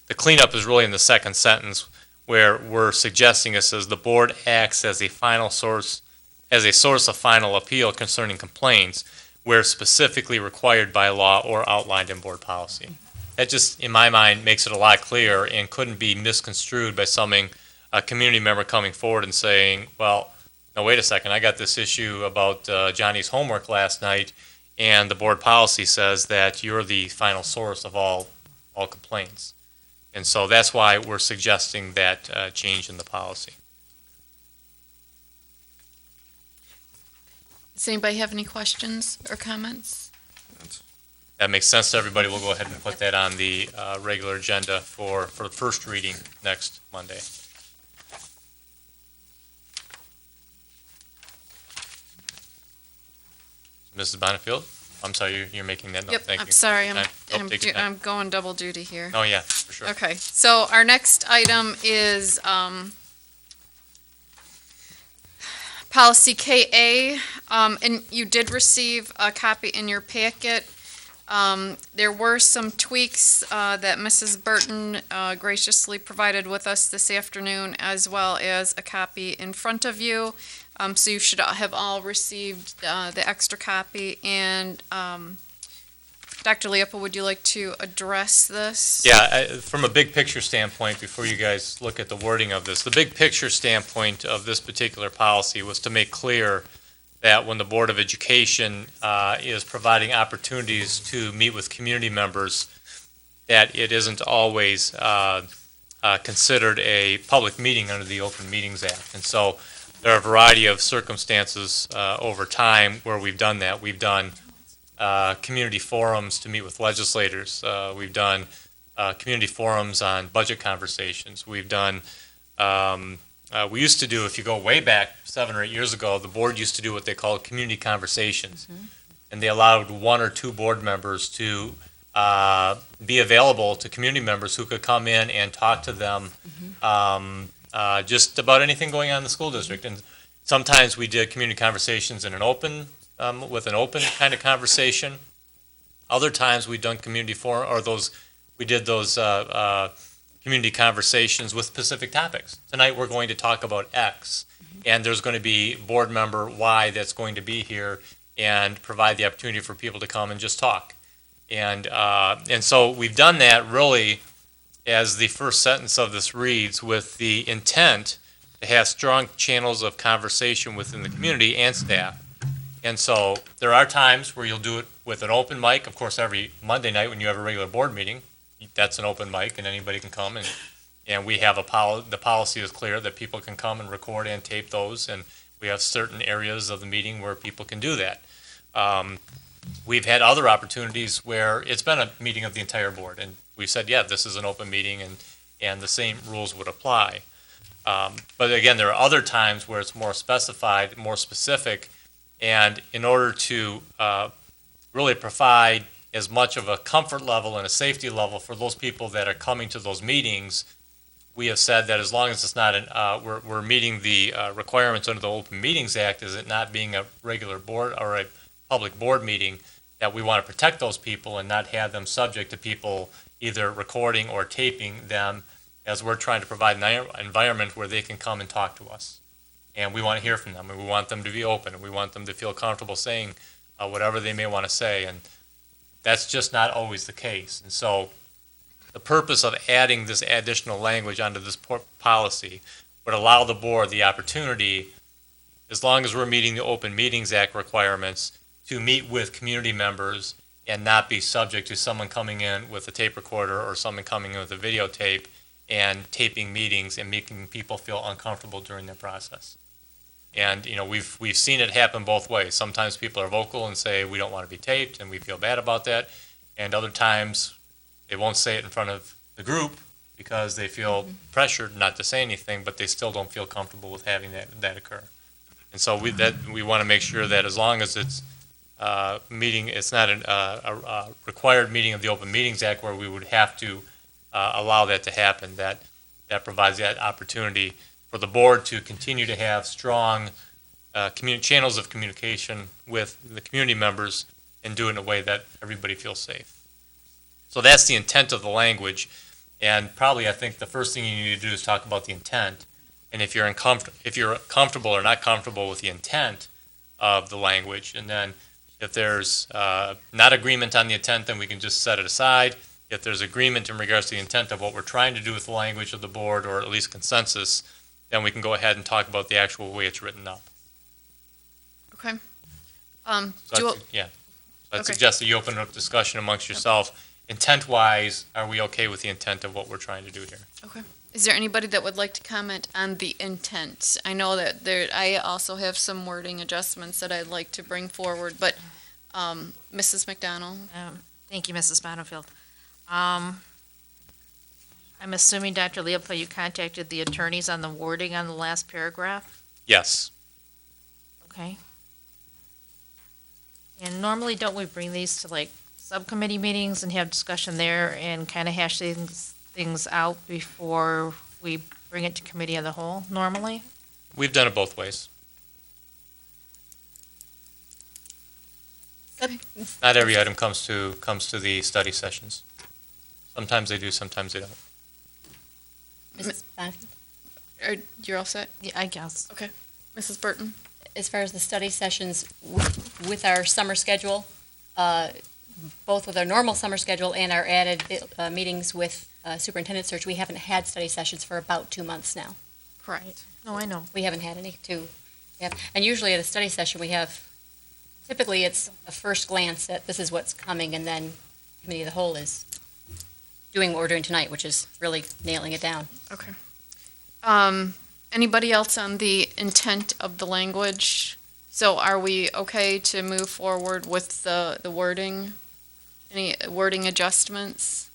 The cleanup is really in the second sentence, where we're suggesting it says the board acts as a final source, as a source of final appeal concerning complaints where specifically required by law or outlined in board policy. That just, in my mind, makes it a lot clearer and couldn't be misconstrued by a community member coming forward and saying, well, no, wait a second, I got this issue about Johnny's homework last night, and the board policy says that you're the final source of all complaints. And so that's why we're suggesting that change in the policy. Does anybody have any questions or comments? That makes sense to everybody. We'll go ahead and put that on the regular agenda for the first reading next Monday. Mrs. Bonnefield? I'm sorry, you're making that note. Yep, Thank you. I'm sorry, Take your time. I'm going double duty here. Oh, yeah, for sure. Okay, so our next item is policy KA, and you did receive a copy in your packet. There were some tweaks that Mrs. Burton graciously provided with us this afternoon, as well as a copy in front of you. So you should have all received the extra copy. And Dr. Leopold, would you like to address this? Yeah, from a big picture standpoint, before you guys look at the wording of this, the big picture standpoint of this particular policy was to make clear that when the Board of Education is providing opportunities to meet with community members, that it isn't always considered a public meeting under the Open Meetings Act. And so there are a variety of circumstances over time where we've done that. We've done community forums to meet with legislators. We've done community forums on budget conversations. We've done, we used to do, if you go way back 7 or 8 years ago, the board used to do what they called community conversations. And they allowed 1 or 2 board members to be available to community members who could come in and talk to them just about anything going on in the school district. And sometimes we did community conversations in an open, with an open kind of conversation. Other times we've done community forum, or we did those community conversations with specific topics. Tonight we're going to talk about X, and there's going to be board member Y that's going to be here and provide the opportunity for people to come and just talk. And so we've done that really, as the first sentence of this reads, with the intent to have strong channels of conversation within the community and staff. And so there are times where you'll do it with an open mic. Of course, every Monday night when you have a regular board meeting, that's an open mic and anybody can come. And we have the policy is clear that people can come and record and tape those. And we have certain areas of the meeting where people can do that. We've had other opportunities where it's been a meeting of the entire board. And we said, yeah, this is an open meeting and the same rules would apply. But again, there are other times where it's more specified, more specific. And in order to really provide as much of a comfort level and a safety level for those people that are coming to those meetings, we have said that as long as it's not we're meeting the requirements under the Open Meetings Act, is it not being a regular board or a public board meeting, that we want to protect those people and not have them subject to people either recording or taping them, as we're trying to provide an environment where they can come and talk to us. And we want to hear from them, and we want them to be open, and we want them to feel comfortable saying whatever they may want to say, and that's just not always the case. And so the purpose of adding this additional language onto this policy would allow the board the opportunity, as long as we're meeting the Open Meetings Act requirements, to meet with community members and not be subject to someone coming in with a tape recorder or someone coming in with a videotape and taping meetings and making people feel uncomfortable during their process. And we've seen it happen both ways. Sometimes people are vocal and say we don't want to be taped, and we feel bad about that. And other times they won't say it in front of the group because they feel pressured not to say anything, but they still don't feel comfortable with having that occur. And so we want to make sure that as long as it's it's not a required meeting of the Open Meetings Act where we would have to allow that to happen, that provides that opportunity for the board to continue to have strong channels of communication with the community members and do it in a way that everybody feels safe. So that's the intent of the language, and probably I think the first thing you need to do is talk about the intent, and if you're comfortable or not comfortable with the intent of the language, and then if there's not agreement on the intent, then we can just set it aside. If there's agreement in regards to the intent of what we're trying to do with the language of the board, or at least consensus, then we can go ahead and talk about the actual way it's written up. Okay. So I'd suggest that you open up discussion amongst yourself. Intent-wise, are we okay with the intent of what we're trying to do here? Okay. Is there anybody that would like to comment on the intent? I know that I also have some wording adjustments that I'd like to bring forward, but Mrs. McDonald? Thank you, Mrs. Bonnefield. I'm assuming, Dr. Leopold, you contacted the attorneys on the wording on the last paragraph? Yes. Okay. And normally, don't we bring these to subcommittee meetings and have discussion there and kind of hash things out before we bring it to committee of the whole normally? We've done it both ways. Not every item comes to the study sessions. Sometimes they do, sometimes they don't. Mrs. Bonnefield? You're all set? Yeah, I guess. Okay. Mrs. Burton? As far as the study sessions with our summer schedule, both with our normal summer schedule and our added meetings with superintendent search, we haven't had study sessions for about 2 months now. Correct. No, I know. We haven't had any and usually at a study session, typically it's a first glance at this is what's coming, and then committee of the whole is doing what we're doing tonight, which is really nailing it down. Okay. Anybody else on the intent of the language? So are we okay to move forward with the wording? Any wording adjustments?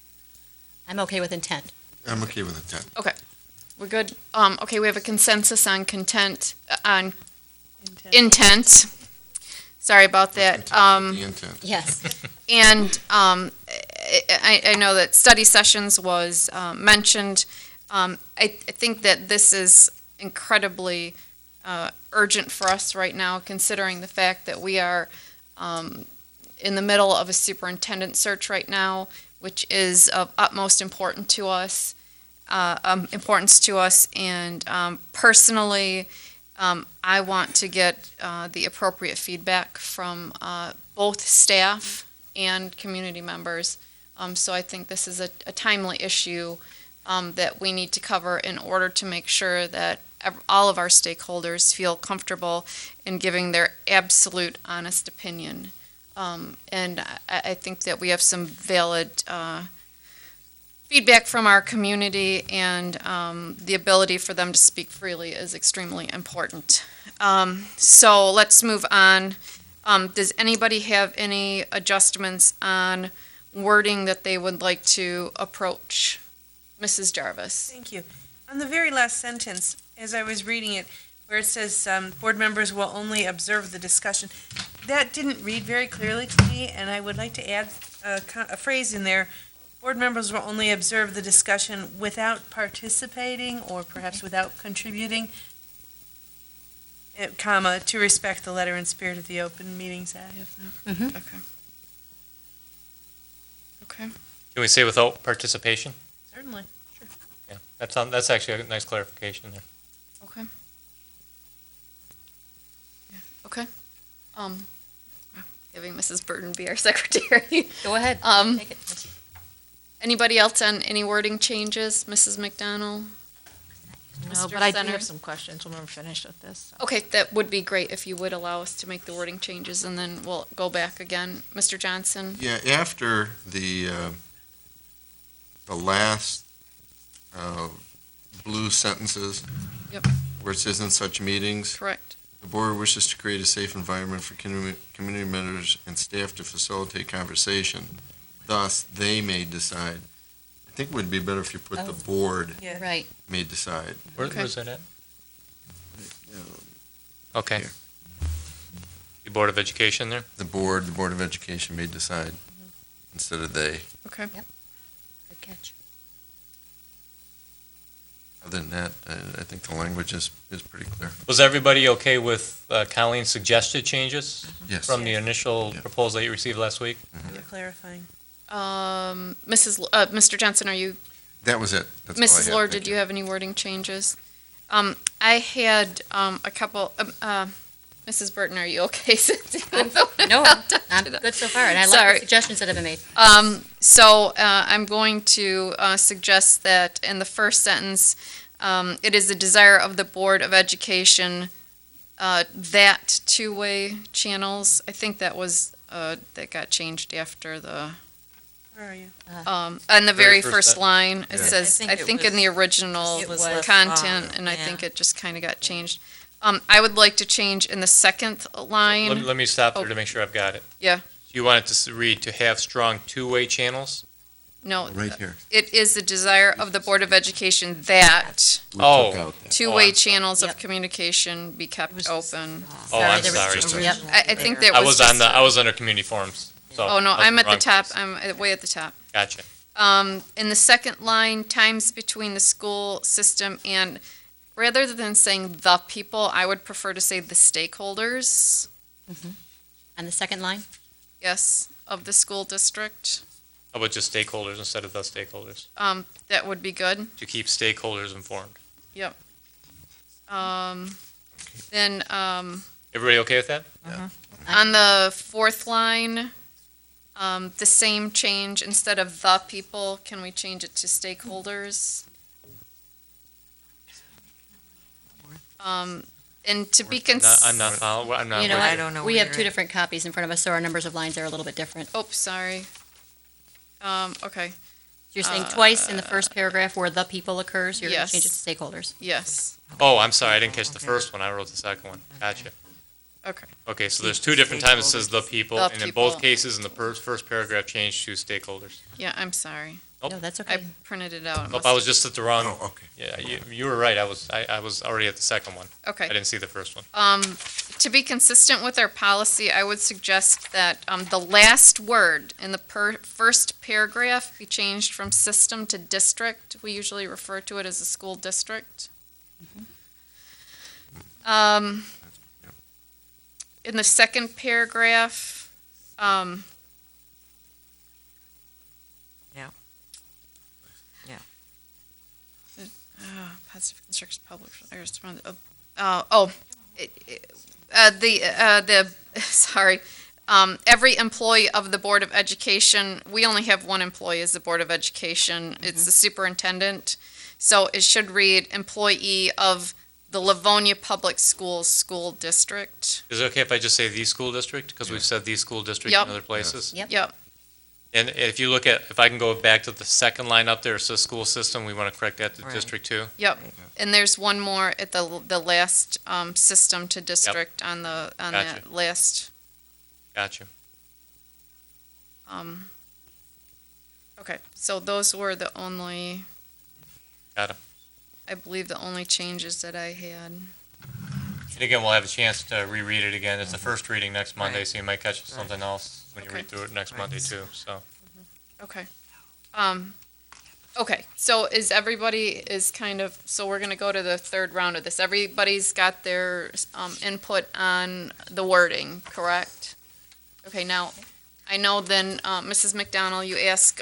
I'm okay with intent. I'm okay with the 10. We're good? Okay, we have a consensus on on intent. Sorry about that. The intent. Yes. And I know that study sessions was mentioned. I think that this is incredibly urgent for us right now, considering the fact that we are in the middle of a superintendent search right now, which is of utmost importance to us. And personally, I want to get the appropriate feedback from both staff and community members. So I think this is a timely issue that we need to cover in order to make sure that all of our stakeholders feel comfortable in giving their absolute honest opinion. And I think that we have some valid feedback from our community, and the ability for them to speak freely is extremely important. So let's move on. Does anybody have any adjustments on wording that they would like to approach? Mrs. Jarvis. Thank you. On the very last sentence, as I was reading it, where it says board members will only observe the discussion, that didn't read very clearly to me, and I would like to add a phrase in there. Board members will only observe the discussion without participating or perhaps without contributing, comma, to respect the letter and spirit of the Open Meetings Act. Mm-hmm. Okay. Can we say without participation? Certainly. Yeah, that's actually a nice clarification there. Okay. Yeah, okay. Having Mrs. Burton be our secretary. Go ahead. Take it. Anybody else on any wording changes? Mrs. McDonald? No, Mr. but I do Center? have some questions when we're finished with this. so. Okay, that would be great if you would allow us to make the wording changes, and then we'll go back again. Mr. Johnson? Yeah, after the last blue sentences. Yep. Where it says in such meetings, Correct. the board wishes to create a safe environment for community members and staff to facilitate conversation. Thus, they may decide. I think it would be better if you put the board Yeah. Right. may decide. Where's that at? Uh, Okay. Here. The Board of Education there? The Board of Education may decide instead of they. Okay. Good catch. Other than that, I think the language is pretty clear. Was everybody okay with Colleen's suggested changes Yes. from the initial Yeah. proposal that you received last week? You're clarifying. Mr. Johnson, are you? That was it. That's all I Mrs. had. Lord, Thank did you have any wording changes? I had a couple. Mrs. Burton, are you okay? No, I'm good so far, and I like Sorry. the suggestions that have been made. So I'm going to suggest that in the first sentence, it is the desire of the Board of Education that two-way channels. I think that was that got changed after the. Where are you? On the very Very first first sentence. line, it Yeah. says, I think in the original It was left content, wrong, and I yeah. think it just kind of got changed. I would like to change in the second line. Let me stop there Oh. to make sure I've got it. Yeah. You want it to read to have strong two-way channels? No, Right here. it is the desire of the Board of Education that We Oh. took out that. two-way I'm sorry. channels of Yep. communication be It kept was just open. Oh, I'm there was sorry. just Yep. original I think there. that I was was just. I was under community forums. So Oh, no, I was I'm in at the wrong top, place. I'm way at the top. Gotcha. In the second line, times between the school system and, rather than saying the people, I would prefer to say the stakeholders, On the second line? yes, of the school district. How about just stakeholders instead of the stakeholders? That would be good. To keep stakeholders informed. Um, Then, Everybody okay with that? on the fourth line, the same change, instead of the people, can we change it to stakeholders? And to be I'm not following, I'm not. You know I what? don't know We where have you're two at. different copies in front of us, so our numbers of lines are a little bit different. Oh, sorry. Okay, You're saying twice in the first paragraph where the people occurs, you're going to change it to stakeholders. yes, Oh, I'm sorry, I didn't catch the first one, I wrote the second one. Gotcha. okay. Okay, so there's two different times it says the people, The and in both people. cases, in the first paragraph, changed to stakeholders. Yeah, I'm sorry. Nope. No, that's I okay. printed it out. It Nope, must- I was just at the wrong, okay. yeah, you were right, I was already at the second one. I Okay. didn't see the first one. To be consistent with our policy, I would suggest that the last word in the first paragraph be changed from system to district. We usually refer to it as a school district. In the second paragraph, positive construction public areas around sorry. Every employee of the Board of Education, we only have one employee as the Board of Education. It's the superintendent. So it should read employee of the Livonia Public Schools School District. Is it okay if I just say the school district? Because we've said the school district Yep. in other places. Yep. Yep, And if you look at, if I can go back to the second line up there, it says school system, we want to correct that to Right. district too. yep. And there's one more at the last system to district on Gotcha. that last. Gotcha. Okay, so those were the only. Got 'em. I believe the only changes that I had. And again, we'll have a chance to reread it again. It's the first reading next Monday, Right. so you might catch something else when you Okay. read through it next Right. Monday too, so. Okay. Okay, so is everybody so we're gonna go to the third round of this. Everybody's got their, input on the wording, correct? Okay, now, I know then, Mrs. McDonald, you ask,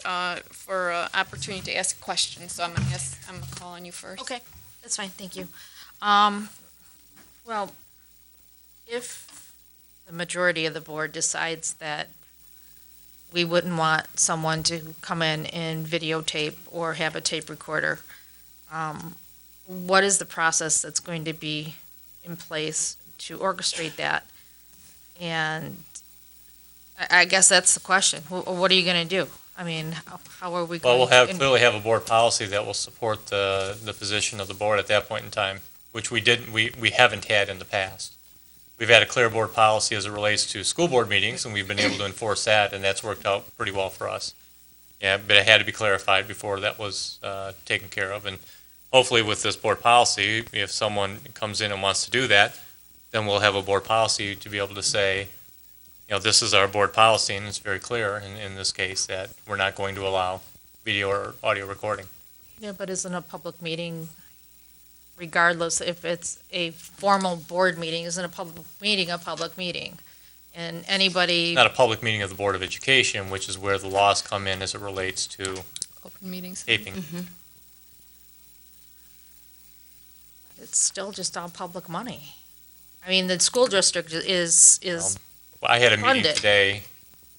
for an opportunity to ask a question, so I'm gonna call on you first. Okay, that's fine, thank you. Well, if the majority of the board decides that we wouldn't want someone to come in and videotape or have a tape recorder, what is the process that's going to be in place to orchestrate that? And I guess that's the question. What are you going to do? I mean, how are we Well, going we'll to? clearly have a board policy that will support the position of the board at that point in time, which we haven't had in the past. We've had a clear board policy as it relates to school board meetings, and we've been able to enforce that, and that's worked out pretty well for us. Yeah, but it had to be clarified before that was taken care of, and hopefully with this board policy, if someone comes in and wants to do that, then we'll have a board policy to be able to say, you know, this is our board policy, and it's very clear in this case that we're not going to allow video or audio recording. Yeah, but isn't a public meeting, regardless if it's a formal board meeting, isn't a public meeting? And anybody, Not a public meeting of the Board of Education, which is where the laws come in as it relates to Open meetings. taping. it's still just all public money. I mean, the school district is, Well, I had a meeting Funded. today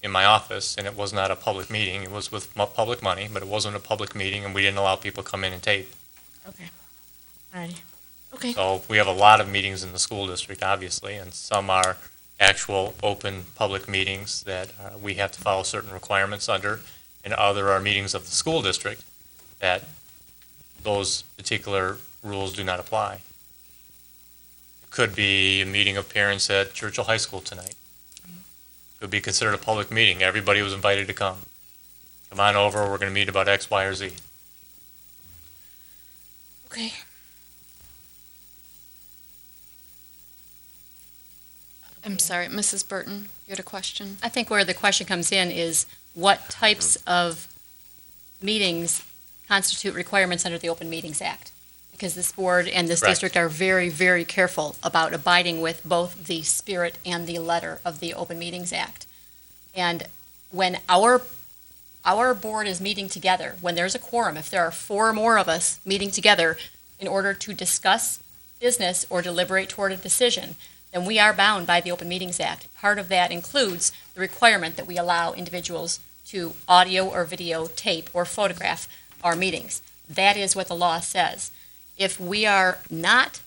in my office, and it was not a public meeting. It was with public money, but it wasn't a public meeting, and we didn't allow people to come in and tape. alrighty, okay. So we have a lot of meetings in the school district, obviously, and some are actual open public meetings that we have to follow certain requirements under, and other are meetings of the school district that those particular rules do not apply. It could be a meeting of parents at Churchill High School tonight. Could be considered a public meeting. Everybody was invited to come. Come on over, we're going to meet about X, Y, or Z. Okay. I'm sorry, Mrs. Burton, you had a question? I think where the question comes in is what types of meetings constitute requirements under the Open Meetings Act? Because this board and this Correct. district are very, very careful about abiding with both the spirit and the letter of the Open Meetings Act. And when our board is meeting together, when there's a quorum, if there are four or more of us meeting together in order to discuss business or deliberate toward a decision, then we are bound by the Open Meetings Act. Part of that includes the requirement that we allow individuals to audio or video tape or photograph our meetings. That is what the law says. If we are not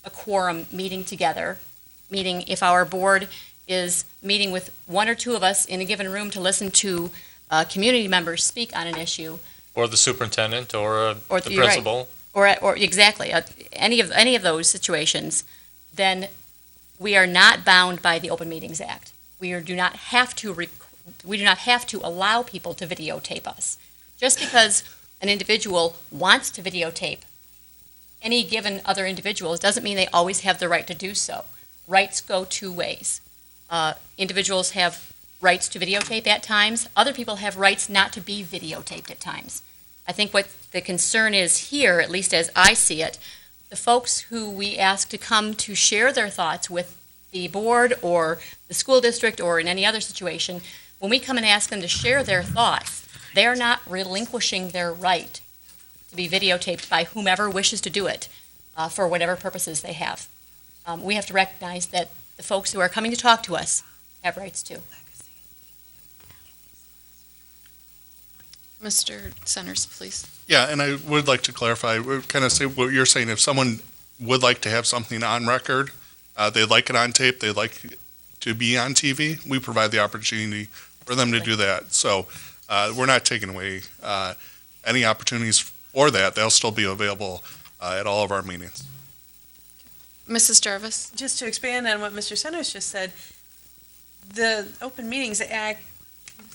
a quorum meeting together, meaning if our board is meeting with one or two of us in a given room to listen to community members speak on an issue, Or the superintendent, or Or the you're right. principal. or exactly, any of those situations, then we are not bound by the Open Meetings Act. Do not have to allow people to videotape us. Just because an individual wants to videotape any given other individuals doesn't mean they always have the right to do so. Rights go two ways. Individuals have rights to videotape at times. Other people have rights not to be videotaped at times. I think what the concern is here, at least as I see it, the folks who we ask to come to share their thoughts with the board or the school district or in any other situation, when we come and ask them to share their thoughts, they're not relinquishing their right to be videotaped by whomever wishes to do it for whatever purposes they have. We have to recognize that the folks who are coming to talk to us have rights too. Mr. Centers, please. Yeah, and I would like to clarify, kind of say what you're saying. If someone would like to have something on record, they'd like it on tape, they'd like to be on TV, we provide the opportunity for them to do that. So we're not taking away any opportunities for that. They'll still be available at all of our meetings. Mrs. Jarvis? Just to expand on what Mr. Centers just said, the Open Meetings Act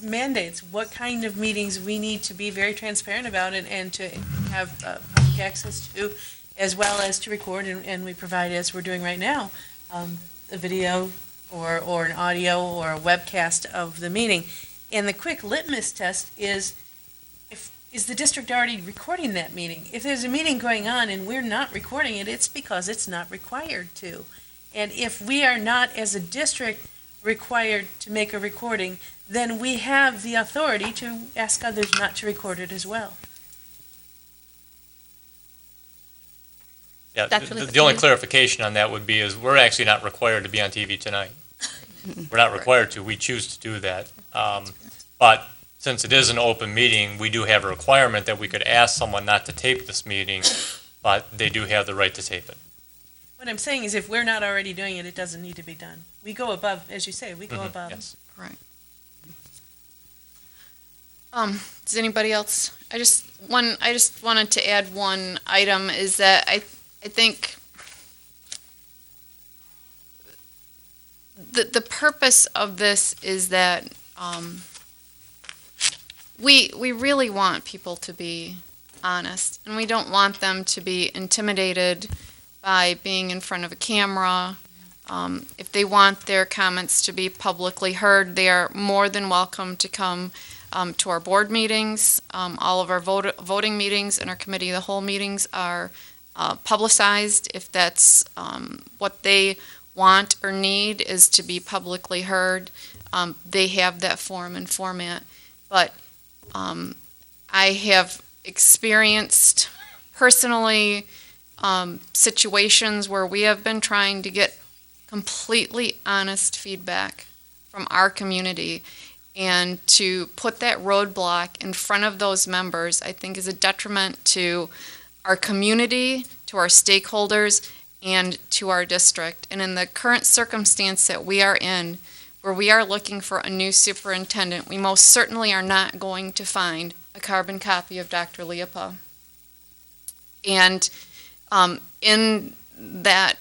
mandates what kind of meetings we need to be very transparent about and to have public access to, as well as to record, and we provide, as we're doing right now, a video or an audio or a webcast of the meeting. And the quick litmus test is the district already recording that meeting? If there's a meeting going on and we're not recording it, it's because it's not required to. And if we are not, as a district, required to make a recording, then we have the authority to ask others not to record it as well. Yeah, Dr. the only clarification on that would be is we're actually not required to be on TV tonight. We're not required to, we choose to do that. But since it is an open meeting, we do have a requirement that we could ask someone not to tape this meeting, but they do have the right to tape it. What I'm saying is if we're not already doing it, it doesn't need to be done. We go above, as you say, we go above. Yes. Does anybody else? I just wanted to add one item, is that I think the purpose of this is that we really want people to be honest, and we don't want them to be intimidated by being in front of a camera. If they want their comments to be publicly heard, they are more than welcome to come to our board meetings. All of our voting meetings and our committee of the whole meetings are publicized. If that's what they want or need, is to be publicly heard, they have that form and format. But I have experienced personally situations where we have been trying to get completely honest feedback from our community, and to put that roadblock in front of those members, I think, is a detriment to our community, to our stakeholders, and to our district. And in the current circumstance that we are in, where we are looking for a new superintendent, we most certainly are not going to find a carbon copy of Dr. Leopold. And in that,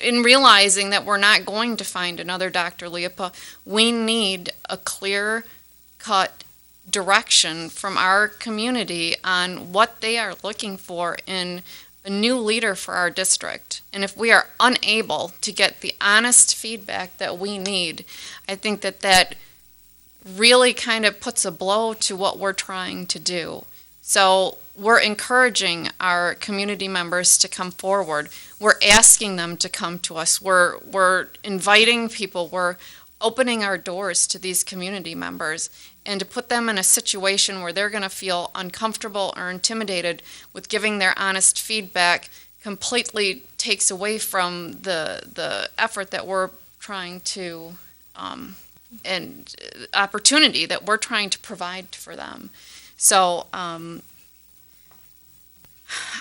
in realizing that we're not going to find another Dr. Leopold, we need a clear-cut direction from our community on what they are looking for in a new leader for our district. And if we are unable to get the honest feedback that we need, I think that really kind of puts a blow to what we're trying to do. So we're encouraging our community members to come forward. We're asking them to come to us. We're inviting people. We're opening our doors to these community members, and to put them in a situation where they're going to feel uncomfortable or intimidated with giving their honest feedback completely takes away from the effort that we're trying to, and opportunity that we're trying to provide for them. So I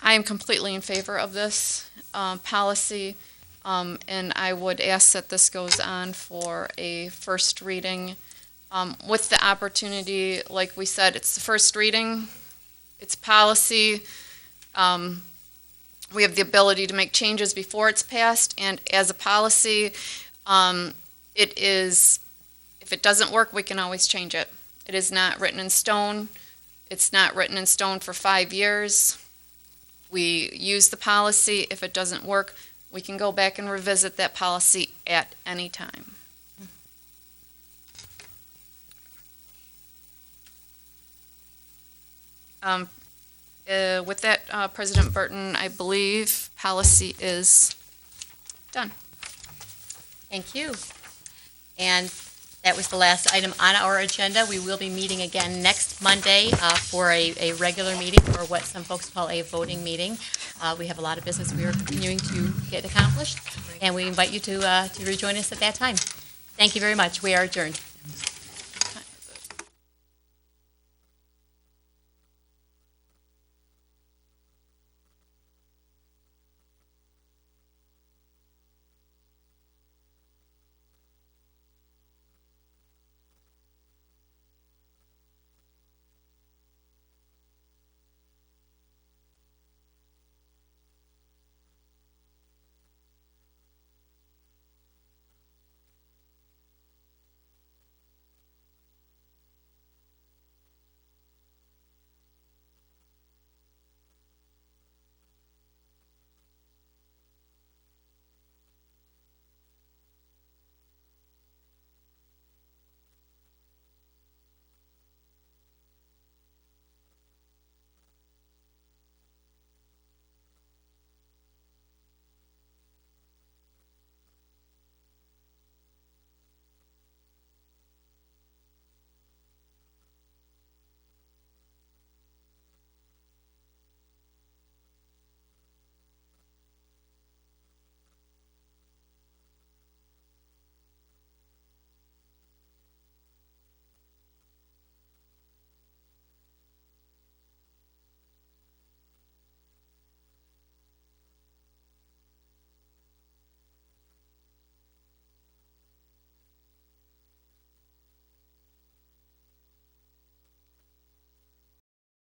am completely in favor of this policy, and I would ask that this goes on for a first reading with the opportunity, like we said, it's the first reading, it's policy. We have the ability to make changes before it's passed, and as a policy, it is, if it doesn't work, we can always change it. It is not written in stone. It's not written in stone for 5 years. We use the policy. If it doesn't work, we can go back and revisit that policy at any time. With that, President Burton, I believe policy is done. Thank you. And that was the last item on our agenda. We will be meeting again next Monday for a regular meeting, or what some folks call a voting meeting. We have a lot of business we are continuing to get accomplished, and we invite you to rejoin us at that time. Thank you very much. We are adjourned.